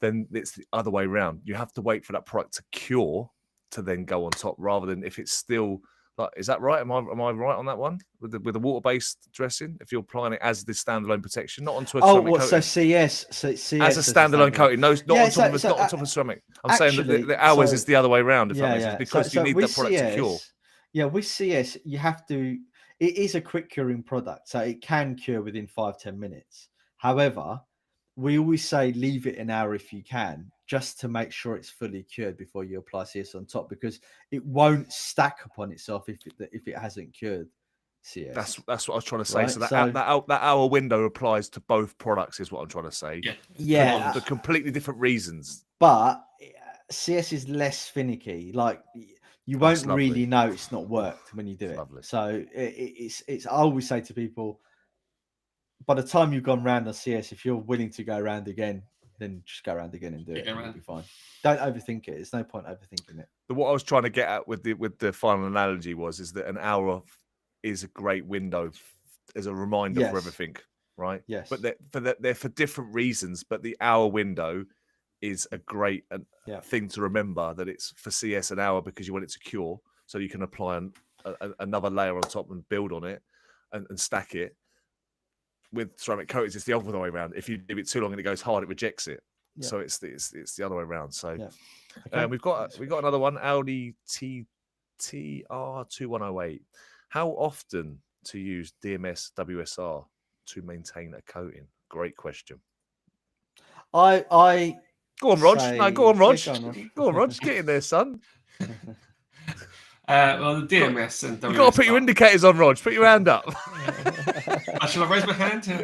then it's the other way around. You have to wait for that product to cure to then go on top, rather than if it's still like, is that right? Am I right on that one with the water-based dressing? If you're applying it as the standalone protection, not onto a ceramic coating. So CS as a standalone coating, not on top of ceramic. I'm saying that the hours is the other way around. If that makes sense, because you need that product to cure. Yeah, with CS, you have to. It is a quick curing product, so it can cure within 5-10 minutes. However, we always say leave it an hour if you can, just to make sure it's fully cured before you apply CS on top, because it won't stack upon itself if it hasn't cured CS. That's what I was trying to say. Right? So that hour window applies to both products, is what I'm trying to say. Yeah. For completely different reasons. But CS is less finicky. Like, you won't really know it's not worked when you do it. Lovely. So it's. I always say to people, by the time you've gone round on CS, if you're willing to go around again, then just go around again and do it. You'll be fine. Don't overthink it. There's no point overthinking it. But what I was trying to get at with the final analogy is that an hour is a great window as a reminder for everything, right? Yes. But they're for different reasons. But the hour window is a great thing to remember, that it's for CS an hour because you want it to cure, so you can apply another layer on top and build on it and stack it. With ceramic coatings, it's the other way around. If you leave it too long and it goes hard, it rejects it. Yeah. So it's the other way around. So we've got another one, Audi TR 2108. How often to use DMS WSR to maintain a coating? Great question. I go on, Rog. Go on, Rog. Go on, Rog. Get in there, son. Well, the DMS and WSR. You've got to put your indicators on, Rog. Put your hand up. Shall I raise my hand? No,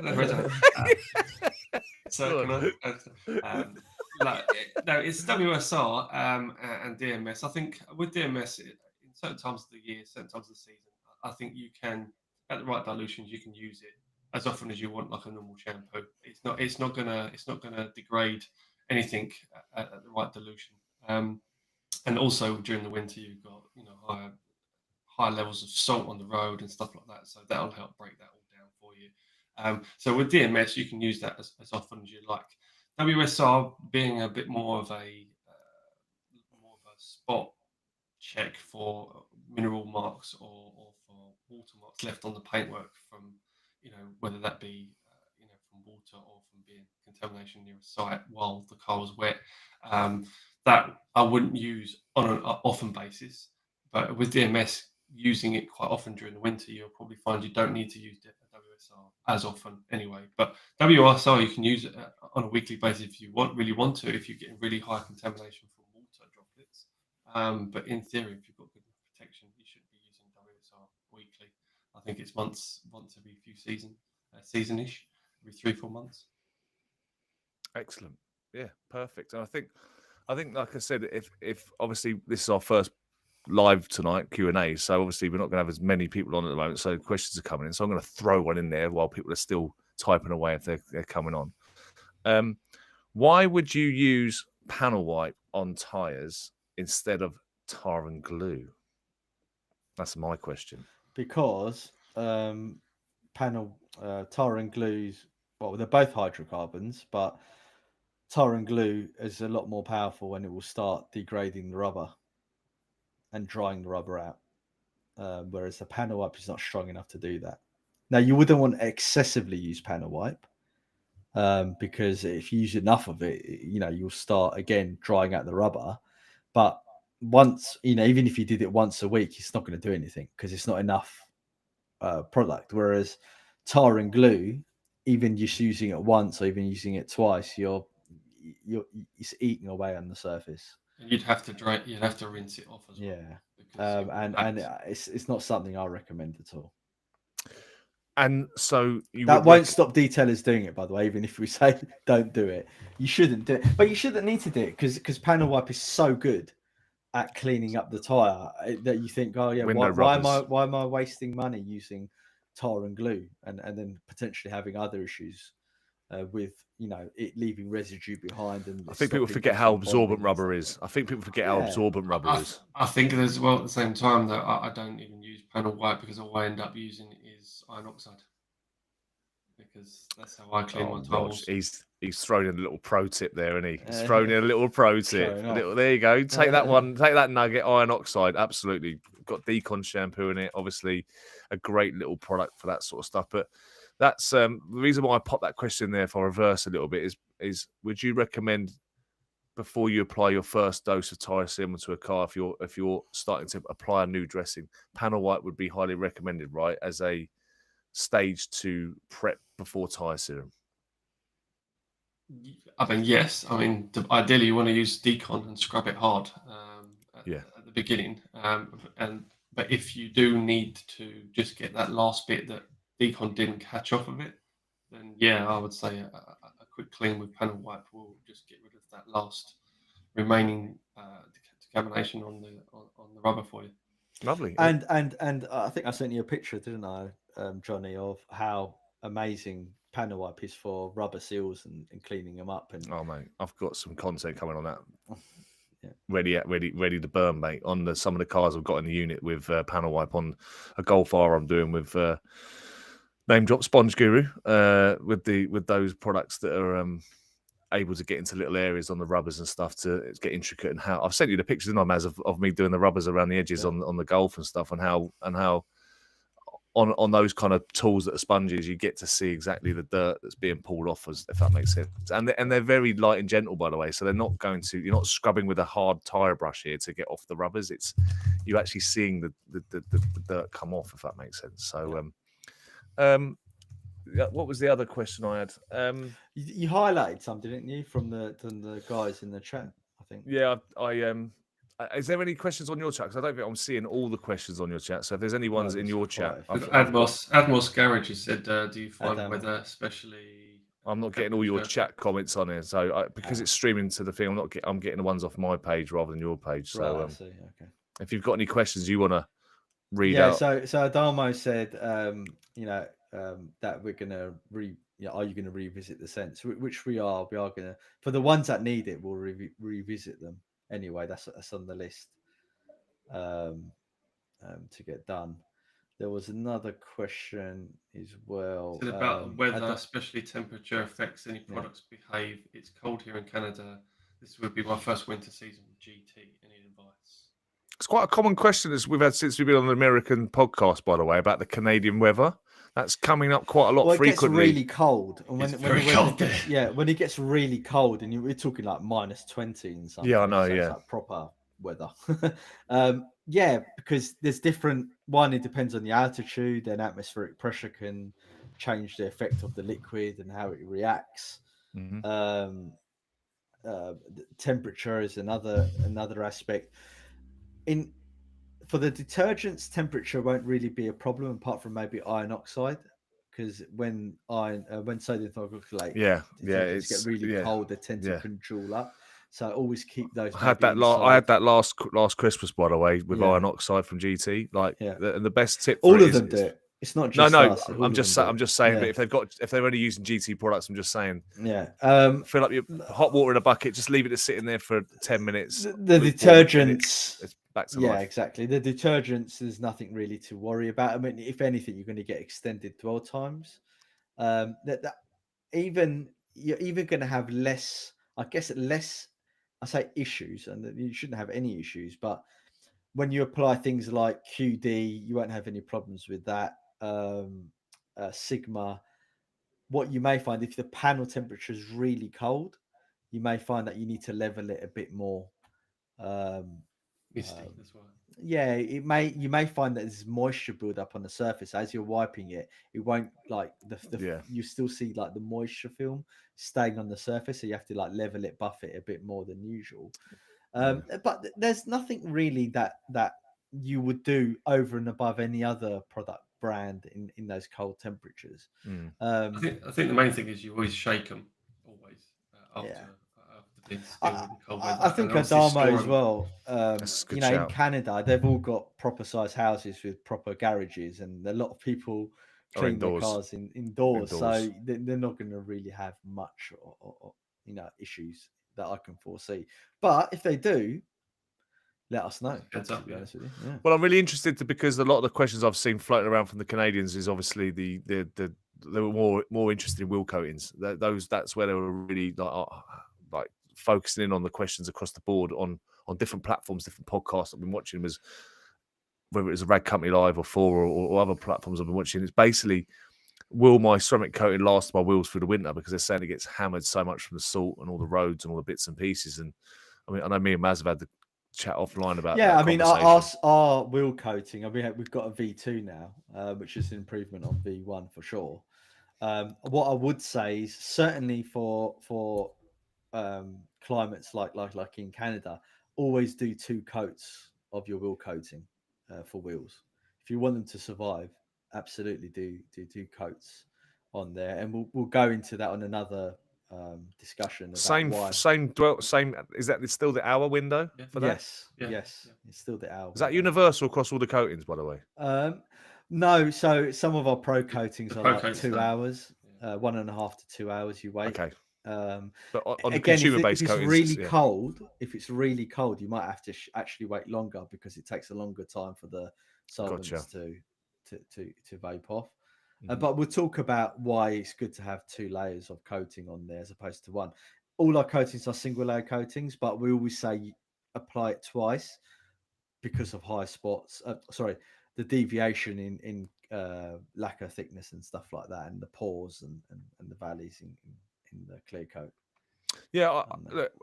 it's WSR and DMS. I think with DMS, in certain times of the year, certain times of the season, I think you can, at the right dilutions, you can use it as often as you want, like a normal shampoo. It's not gonna degrade anything at the right dilution. And also during the winter, you've got higher levels of salt on the road and stuff like that, so that'll help break that all down for you. So with DMS, you can use that as often as you like. WSR being a bit more of a spot check for mineral marks or for watermarks left on the paintwork from whether that be from water or from being contamination near a site while the car was wet. That I wouldn't use on an often basis, but with DMS, using it quite often during the winter, you'll probably find you don't need to use WSR as often anyway. But WSR you can use it on a weekly basis if you really want to, if you're getting really high contamination from water droplets. But in theory, if you've got good protection, you should be using WSR weekly. I think it's once every few season-ish, every 3-4 months. Excellent. Yeah, perfect. And I think, like I said, if obviously this is our first live tonight Q&A, so obviously we're not going to have as many people on at the moment, so questions are coming in. So I'm going to throw one in there while people are still typing away if they're coming on. Why would you use panel wipe on tyres instead of tar and glue? That's my question. Because tar and glues, well, they're both hydrocarbons, but tar and glue is a lot more powerful when it will start degrading the rubber and drying the rubber out, whereas the panel wipe is not strong enough to do that. Now, you wouldn't want to excessively use panel wipe, because if you use enough of it, you'll start again drying out the rubber. But once, even if you did it once a week, it's not going to do anything because it's not enough product. Whereas tar and glue, even just using it once or even using it twice, it's eating away on the surface. And you'd have to rinse it off as well. Yeah. And it's not something I recommend at all. And so that won't stop detailers doing it, by the way. Even if we say don't do it, you shouldn't do it. But you shouldn't need to do it because panel wipe is so good at cleaning up the tire that you think, oh yeah, why am I wasting money using tar and glue and then potentially having other issues with it leaving residue behind. And I think people forget how absorbent rubber is. I think there's at the same time that I don't even use panel wipe because all I end up using is iron oxide because that's how I clean my tires. He's thrown in a little pro tip there, isn't he? He's thrown in a little pro tip. There you go. Take that one. Take that nugget. Iron oxide. Absolutely. Got Decon shampoo in it. Obviously, a great little product for that sort of stuff. But that's the reason why I popped that question there. If I reverse a little bit, is would you recommend before you apply your first dose of Tyrosim to a car, if you're starting to apply a new dressing, panel wipe would be highly recommended, right, as a stage to prep before tyre serum? I mean, yes. I mean, ideally you want to use Decon and scrub it hard at the beginning. But if you do need to just get that last bit that Decon didn't catch off of it, then I would say a quick clean with panel wipe will just get rid of that last remaining contamination on the rubber for you. Lovely. And I think I sent you a picture, didn't I, Johnny, of how amazing panel wipe is for rubber seals and cleaning them up. And oh mate, I've got some content coming on that. Ready to burn, mate. On some of the cars I've got in the unit with panel wipe on a Golf R I'm doing with name drop Sponge Guru with those products that are able to get into little areas on the rubbers and stuff to get intricate. And how I've sent you the pictures, didn't I, Maz, of me doing the rubbers around the edges on the Golf and stuff, and how on those kind of tools that are sponges, you get to see exactly the dirt that's being pulled off, if that makes sense. And they're very light and gentle, by the way. So you're not scrubbing with a hard tire brush here to get off the rubbers. It's you actually seeing the dirt come off, if that makes sense. So, what was the other question I had? You highlighted some, didn't you, from the guys in the chat? I think. Yeah, is there any questions on your chat? Because I don't think I'm seeing all the questions on your chat. So if there's any ones in your chat, Admos Garage has said, "Do you find weather especially?" I'm not getting all your chat comments on here, so because it's streaming to the thing, I'm getting the ones off my page rather than your page. So I see. Okay. If you've got any questions you want to read out, so Adamo said, that we're gonna are you going to revisit the scents? Which we are. We are going to, for the ones that need it, we'll revisit them. Anyway, that's on the list to get done. There was another question as well. About whether, especially temperature, affects any products behave. It's cold here in Canada. This would be my first winter season with GT. Any advice? It's quite a common question as we've had since we've been on the American podcast, by the way, about the Canadian weather. That's coming up quite a lot frequently. It gets really cold. And when it gets really cold, and we're talking like -20 and something. Yeah, I know. So it's like proper weather. Because there's different. One, it depends on the altitude, and atmospheric pressure can change the effect of the liquid and how it reacts. Mhm. Temperature is another aspect. For the detergents, temperature won't really be a problem apart from maybe iron oxide, because when sodium thioglycolate Yeah, detergents get really yeah, cold, they tend to yeah. congeal up. So always keep those. I had maybe that. I had inside. that last Christmas, by the way, with Yeah. iron oxide from GT. Like, Yeah. and the best tip for All it of them is, do it. It's not no, just no. us. I'm just saying. But if they're only using GT products, I'm just saying. Yeah. Fill up your hot water in a bucket. Just leave it sitting there for 10 minutes. The detergents. It's back to Yeah, life. exactly. The detergents, there's nothing really to worry about. I mean, if anything, you're going to get extended dwell times. You're even going to have less. I say issues, and you shouldn't have any issues. But when you apply things like QD, you won't have any problems with that. Sigma. What you may find, if the panel temperature is really cold, you may find that you need to level it a bit more. Misty, that's why. Yeah, you may find that there's moisture build up on the surface as you're wiping it. It won't like you still see like the moisture film staying on the surface, so you have to like level it, buff it a bit more than usual. But there's nothing really that you would do over and above any other product brand in those cold temperatures. I think the main thing is you always shake them always after. Yeah. I think Adamo as well. In shout. Canada, they've all got proper size houses with proper garages, and a lot of people clean their cars indoors. So they're not going to really have much, issues that I can foresee. But if they do, let us know. Well, I'm really interested because a lot of the questions I've seen floating around from the Canadians is obviously they were more interested in wheel coatings. That's where they were really like focusing in on the questions across the board on different platforms, different podcasts I've been watching, was whether it was a Rag Company Live or or other platforms I've been watching. It's basically, will my ceramic coating last my wheels through the winter? Because they're saying it gets hammered so much from the salt and all the roads and all the bits and pieces. And I mean, I know me and Maz have had the chat offline about that. I mean, our wheel coating. I mean, we've got a V2 now, which is an improvement on V1 for sure. What I would say is certainly for climates like in Canada, always do 2 coats of your wheel coating for wheels. If you want them to survive, absolutely do 2 coats on there, and we'll go into that on another discussion. About same. Is that still the hour window for that? Yes, it's still the hour. Is that universal across all the coatings, by the way? No. So some of our pro coatings are like 2 hours, 1.5 to 2 hours. You wait. Okay. But on the consumer-based coatings, if it's really cold, you might have to actually wait longer because it takes a longer time for the solvents to vape off. But we'll talk about why it's good to have 2 layers of coating on there as opposed to 1. All our coatings are single layer coatings, but we always say apply it twice because of high spots. The deviation in lacquer thickness and stuff like that, and the pores and the valleys in the clear coat. Yeah,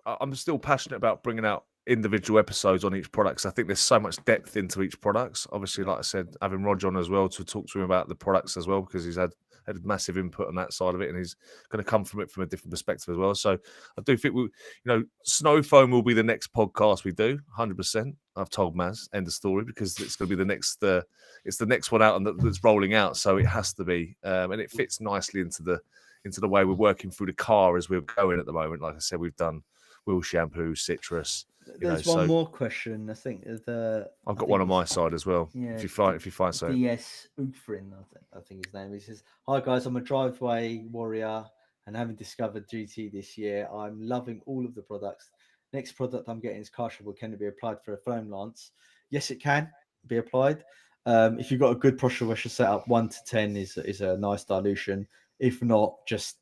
I'm still passionate about bringing out individual episodes on each product, because I think there's so much depth into each product. Obviously, like I said, having Roger on as well to talk to him about the products as well, because he's had massive input on that side of it, and he's going to come from it from a different perspective as well. So I do think Snow Foam will be the next podcast we do, 100%. I've told Maz, end of story, because it's going to be the next. It's the next one out and that's rolling out, so it has to be, and it fits nicely into the way we're working through the car as we're going at the moment. Like I said, we've done wheel shampoo, citrus. There's one more question. I think I've got one on my side as well. Yeah, if you find so. DS Ufrin, I think his name. He says, "Hi guys, I'm a driveway warrior and having discovered GT this year. I'm loving all of the products. Next product I'm getting is Carshable. Can it be applied for a foam lance? Yes, it can be applied. If you've got a good pressure washer setup, 1 to 10 is a nice dilution. If not, just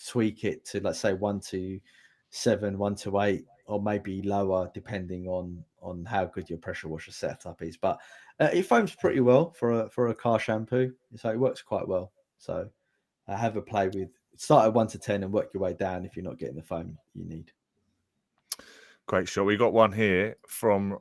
tweak it to, let's say, 1 to 7, 1 to 8, or maybe lower, depending on how good your pressure washer setup is. But it foams pretty well for a car shampoo, so it works quite well. So have a play with. Start at 1 to 10 and work your way down if you're not getting the foam you need." Great shot. We got one here from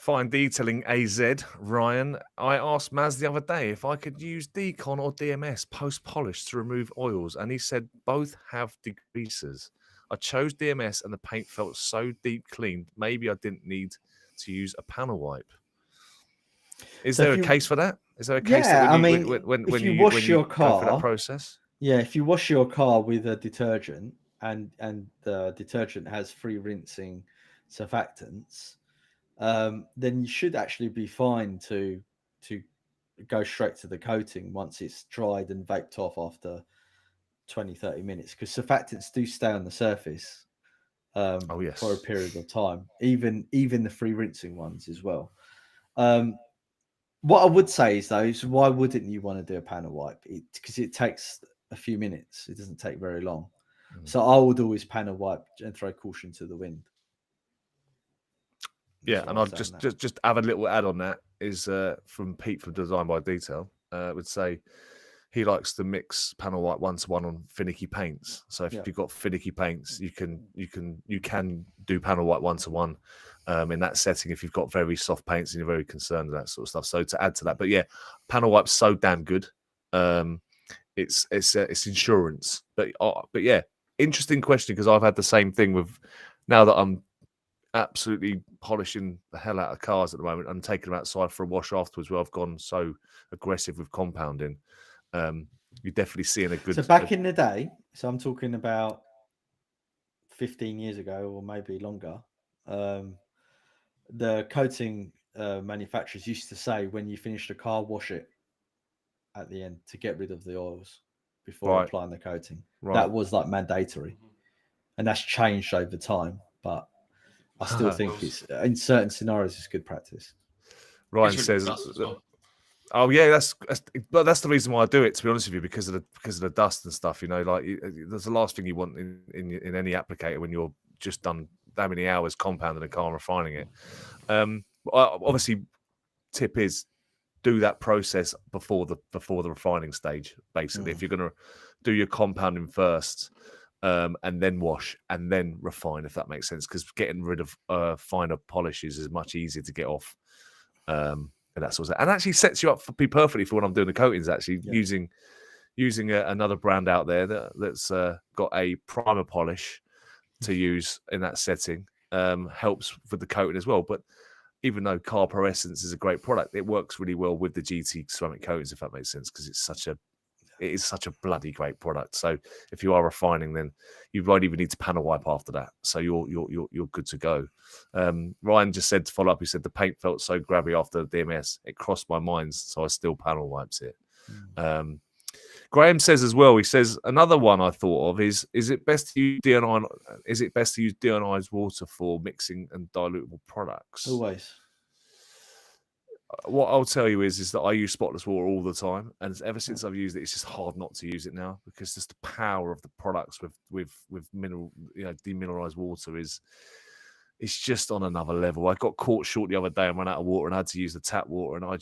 Fine Detailing AZ, Ryan. I asked Maz the other day if I could use Decon or DMS post polish to remove oils, and he said both have degreasers. I chose DMS, and the paint felt so deep clean. Maybe I didn't need to use a panel wipe. Is So there if a you- case for that? Is there a case Yeah, that I when you, mean, when if you you wash when you your go through that car- process? Yeah, if you wash your car with a detergent and the detergent has free rinsing surfactants, then you should actually be fine to go straight to the coating once it's dried and vaped off after 20-30 minutes, because surfactants do stay on the surface Oh yes. for a period of time, even the free rinsing ones as well. What I would say is though, is why wouldn't you want to do a panel wipe? Because it takes a few minutes. It doesn't take very long. So I would always panel wipe and throw caution to the wind. Yeah, That's and what I'd I'm saying just have a little add on that is from Pete from Design by Detail. Would say he likes to mix panel wipe 1-to-1 on finicky paints. So if Yeah. you've got finicky paints, you can do panel wipe 1-to-1 in that setting if you've got very soft paints and you're very concerned with that sort of stuff. So to add to that, but yeah, panel wipe's so damn good. It's insurance, but yeah, interesting question, because I've had the same thing with, now that I'm absolutely polishing the hell out of cars at the moment and taking them outside for a wash afterwards, where I've gone so aggressive with compounding. You're definitely seeing a good. So back in the day, so I'm talking about 15 years ago or maybe longer, the coating manufacturers used to say, when you finish the car, wash it at the end to get rid of the oils before Right. applying the coating. Right. That was like mandatory, and that's changed over time, but I still think it's, in certain scenarios, it's good practice. Ryan It's says, dust as well. "Oh yeah, that's the reason why I do it. To be honest with you, because of the dust and stuff. You know, like that's the last thing you want in any applicator when you're just done that many hours compounding a car and refining it. Obviously, tip is do that process before the refining stage. Basically, if you're going to do your compounding first, and then wash and then refine, if that makes sense, because getting rid of finer polishes is much easier to get off. And that sort of, and actually sets you up for be perfectly for when I'm doing the coatings. Actually, using another brand out there that's got a primer polish to use in that setting helps with the coating as well. But even though Car Pro Essence is a great product, it works really well with the GT ceramic coatings, if that makes sense, because it is such a bloody great product. So if you are refining, then you won't even need to panel wipe after that. So you're good to go. Ryan just said, to follow up, he said the paint felt so grabby after the DMS, it crossed my mind, so I still panel wipes it. Graham says as well, he says another one I thought of is it best to use DNI? Is it best to use deionized water for mixing and dilutable products? Always. What I'll tell you is that I use spotless water all the time, and ever since I've used it, it's just hard not to use it now, because just the power of the products with mineral, demineralized water it's just on another level. I got caught short the other day and ran out of water and had to use the tap water, and I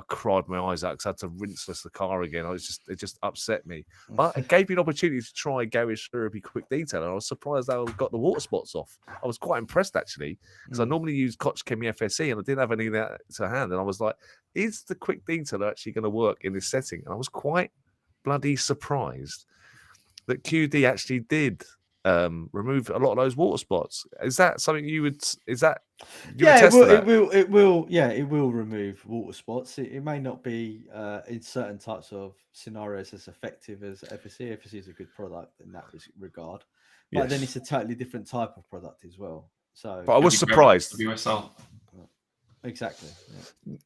cried my eyes out because I had to rinseless the car again. It just upset me. But it gave me an opportunity to try Gary's Therapy Quick Detail, and I was surprised how I got the water spots off. I was quite impressed actually, because I normally use Koch Chemie FSE and I didn't have any of that to hand, and I was like, is the Quick Detail actually going to work in this setting? And I was quite bloody surprised that QD actually did remove a lot of those water spots. Is that something you would? It will remove water spots. It may not be in certain types of scenarios as effective as FSC. FSC is a good product in that regard, but then it's a totally different type of product as well. So, but I was surprised. WSL. Exactly. Yeah.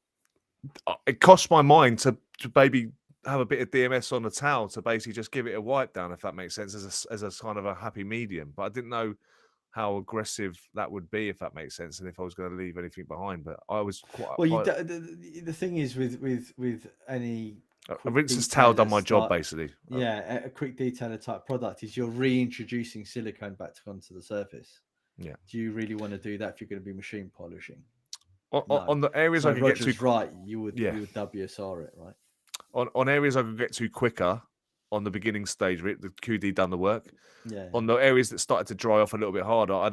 It cost my mind to maybe have a bit of DMS on the towel to basically just give it a wipe down, if that makes sense, as a kind of a happy medium. But I didn't know how aggressive that would be, if that makes sense, and if I was going to leave anything behind. But I was quite. Well, the thing is with any a rinseless towel done my job basically. Yeah, a quick detailer type product is you're reintroducing silicone back onto the surface. Yeah. Do you really want to do that if you're going to be machine polishing? On the areas I could get to, right, you would WSR it, right? On areas I could get to quicker on the beginning stage of it, the QD done the work. Yeah. On the areas that started to dry off a little bit harder, I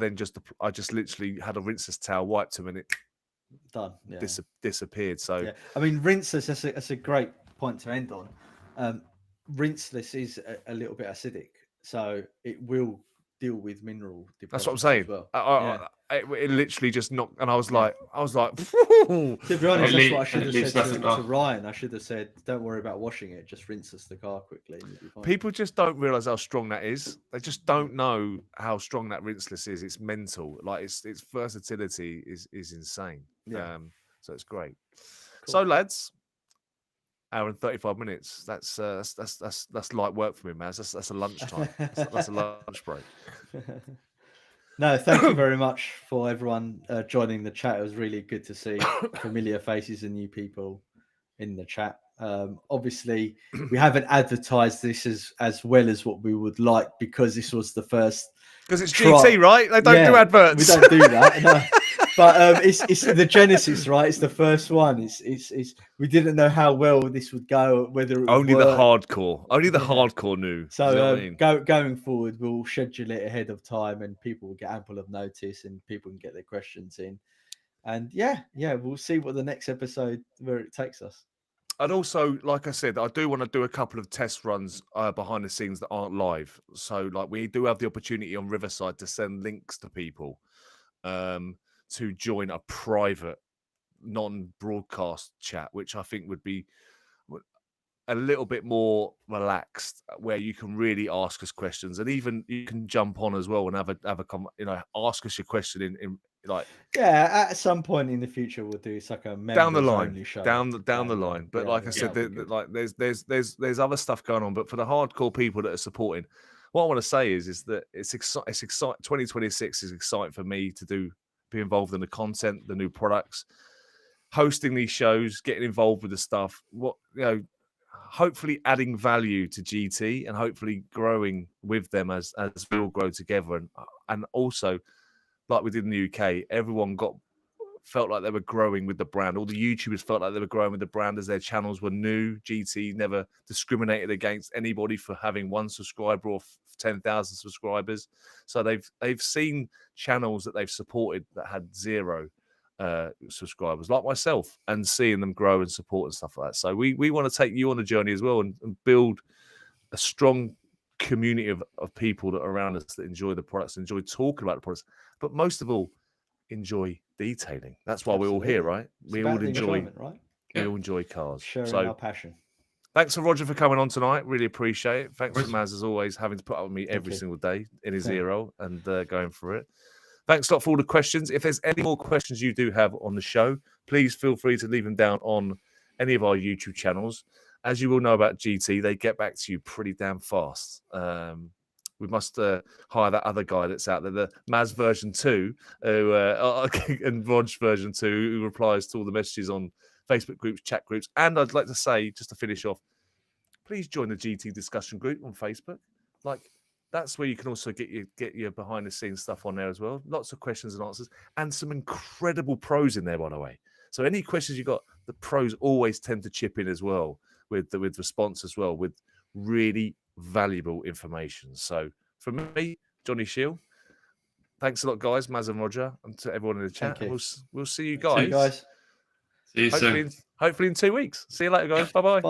just literally had a rinseless towel, wiped them, and it done. Yeah. disappeared. So Yeah, I mean, rinseless. That's a great point to end on. Rinseless is a little bit acidic, so it will deal with mineral that's what I'm deposits saying. as well. It literally just knocked, and I was like, To be honest, that's what I should have leaves said nothing to off. Ryan. I should have said, "Don't worry about washing it; just rinse us the car quickly." And you'll be fine. people just don't realize how strong that is. They just don't know how strong that rinseless is. It's mental. Like its versatility is insane. Yeah. So it's great. Cool. So lads, hour and 35 minutes. That's light work for me, man. That's a lunchtime. That's a lunch break. No, thank you very much for everyone joining the chat. It was really good to see familiar faces and new people in the chat. Obviously, we haven't advertised this as well as what we would like because this was the first. Because it's GT, right? They don't do adverts. We don't do that. No. But it's the Genesis, right? It's the first one. It's we didn't know how well this would go, whether it would only work. the hardcore knew. So You know what I mean? going forward, we'll schedule it ahead of time, and people will get ample of notice, and people can get their questions in. And yeah, we'll see what the next episode where it takes us. And also, like I said, I do want to do a couple of test runs behind the scenes that aren't live. So, like, we do have the opportunity on Riverside to send links to people to join a private, non-broadcast chat, which I think would be a little bit more relaxed, where you can really ask us questions, and even you can jump on as well and have a ask us your question in like. Yeah, at some point in the future we'll do like a members down the line, only show. down the line. But like I said, like there's other stuff going on. But for the hardcore people that are supporting, what I want to say is that it's exciting. 2026 is exciting for me to be involved in the content, the new products, hosting these shows, getting involved with the stuff. Hopefully adding value to GT and hopefully growing with them as we all grow together. And also, like we did in the UK, everyone felt like they were growing with the brand. All the YouTubers felt like they were growing with the brand as their channels were new. GT never discriminated against anybody for having 1 subscriber or 10,000 subscribers. So they've seen channels that they've supported that had 0 subscribers, like myself, and seeing them grow and support and stuff like that. So we want to take you on a journey as well and build a strong community of people that are around us that enjoy the products, enjoy talking about the products, but most of all, enjoy detailing. That's why we're all here, right? We all enjoy, right? We all enjoy cars. Sharing our passion. Thanks to Roger for coming on tonight. Really appreciate it. Thanks to Maz, as always, having to put up with me every single day in his zero and going through it. Thanks a lot for all the questions. If there's any more questions you do have on the show, please feel free to leave them down on any of our YouTube channels. As you will know about GT, they get back to you pretty damn fast. We must hire that other guy that's out there, the Maz version 2, and Rog version 2, who replies to all the messages on Facebook groups, chat groups. And I'd like to say, just to finish off, please join the GT discussion group on Facebook. That's where you can also get your behind the scenes stuff on there as well. Lots of questions and answers, and some incredible pros in there, by the way. So any questions you got, the pros always tend to chip in as well with response as well, with really valuable information. So from me, Johnny Shield, thanks a lot, guys, Maz and Roger, and to everyone in the chat. We'll see you guys. See you soon. Hopefully in 2 weeks. See you later, guys. Bye-bye. Bye.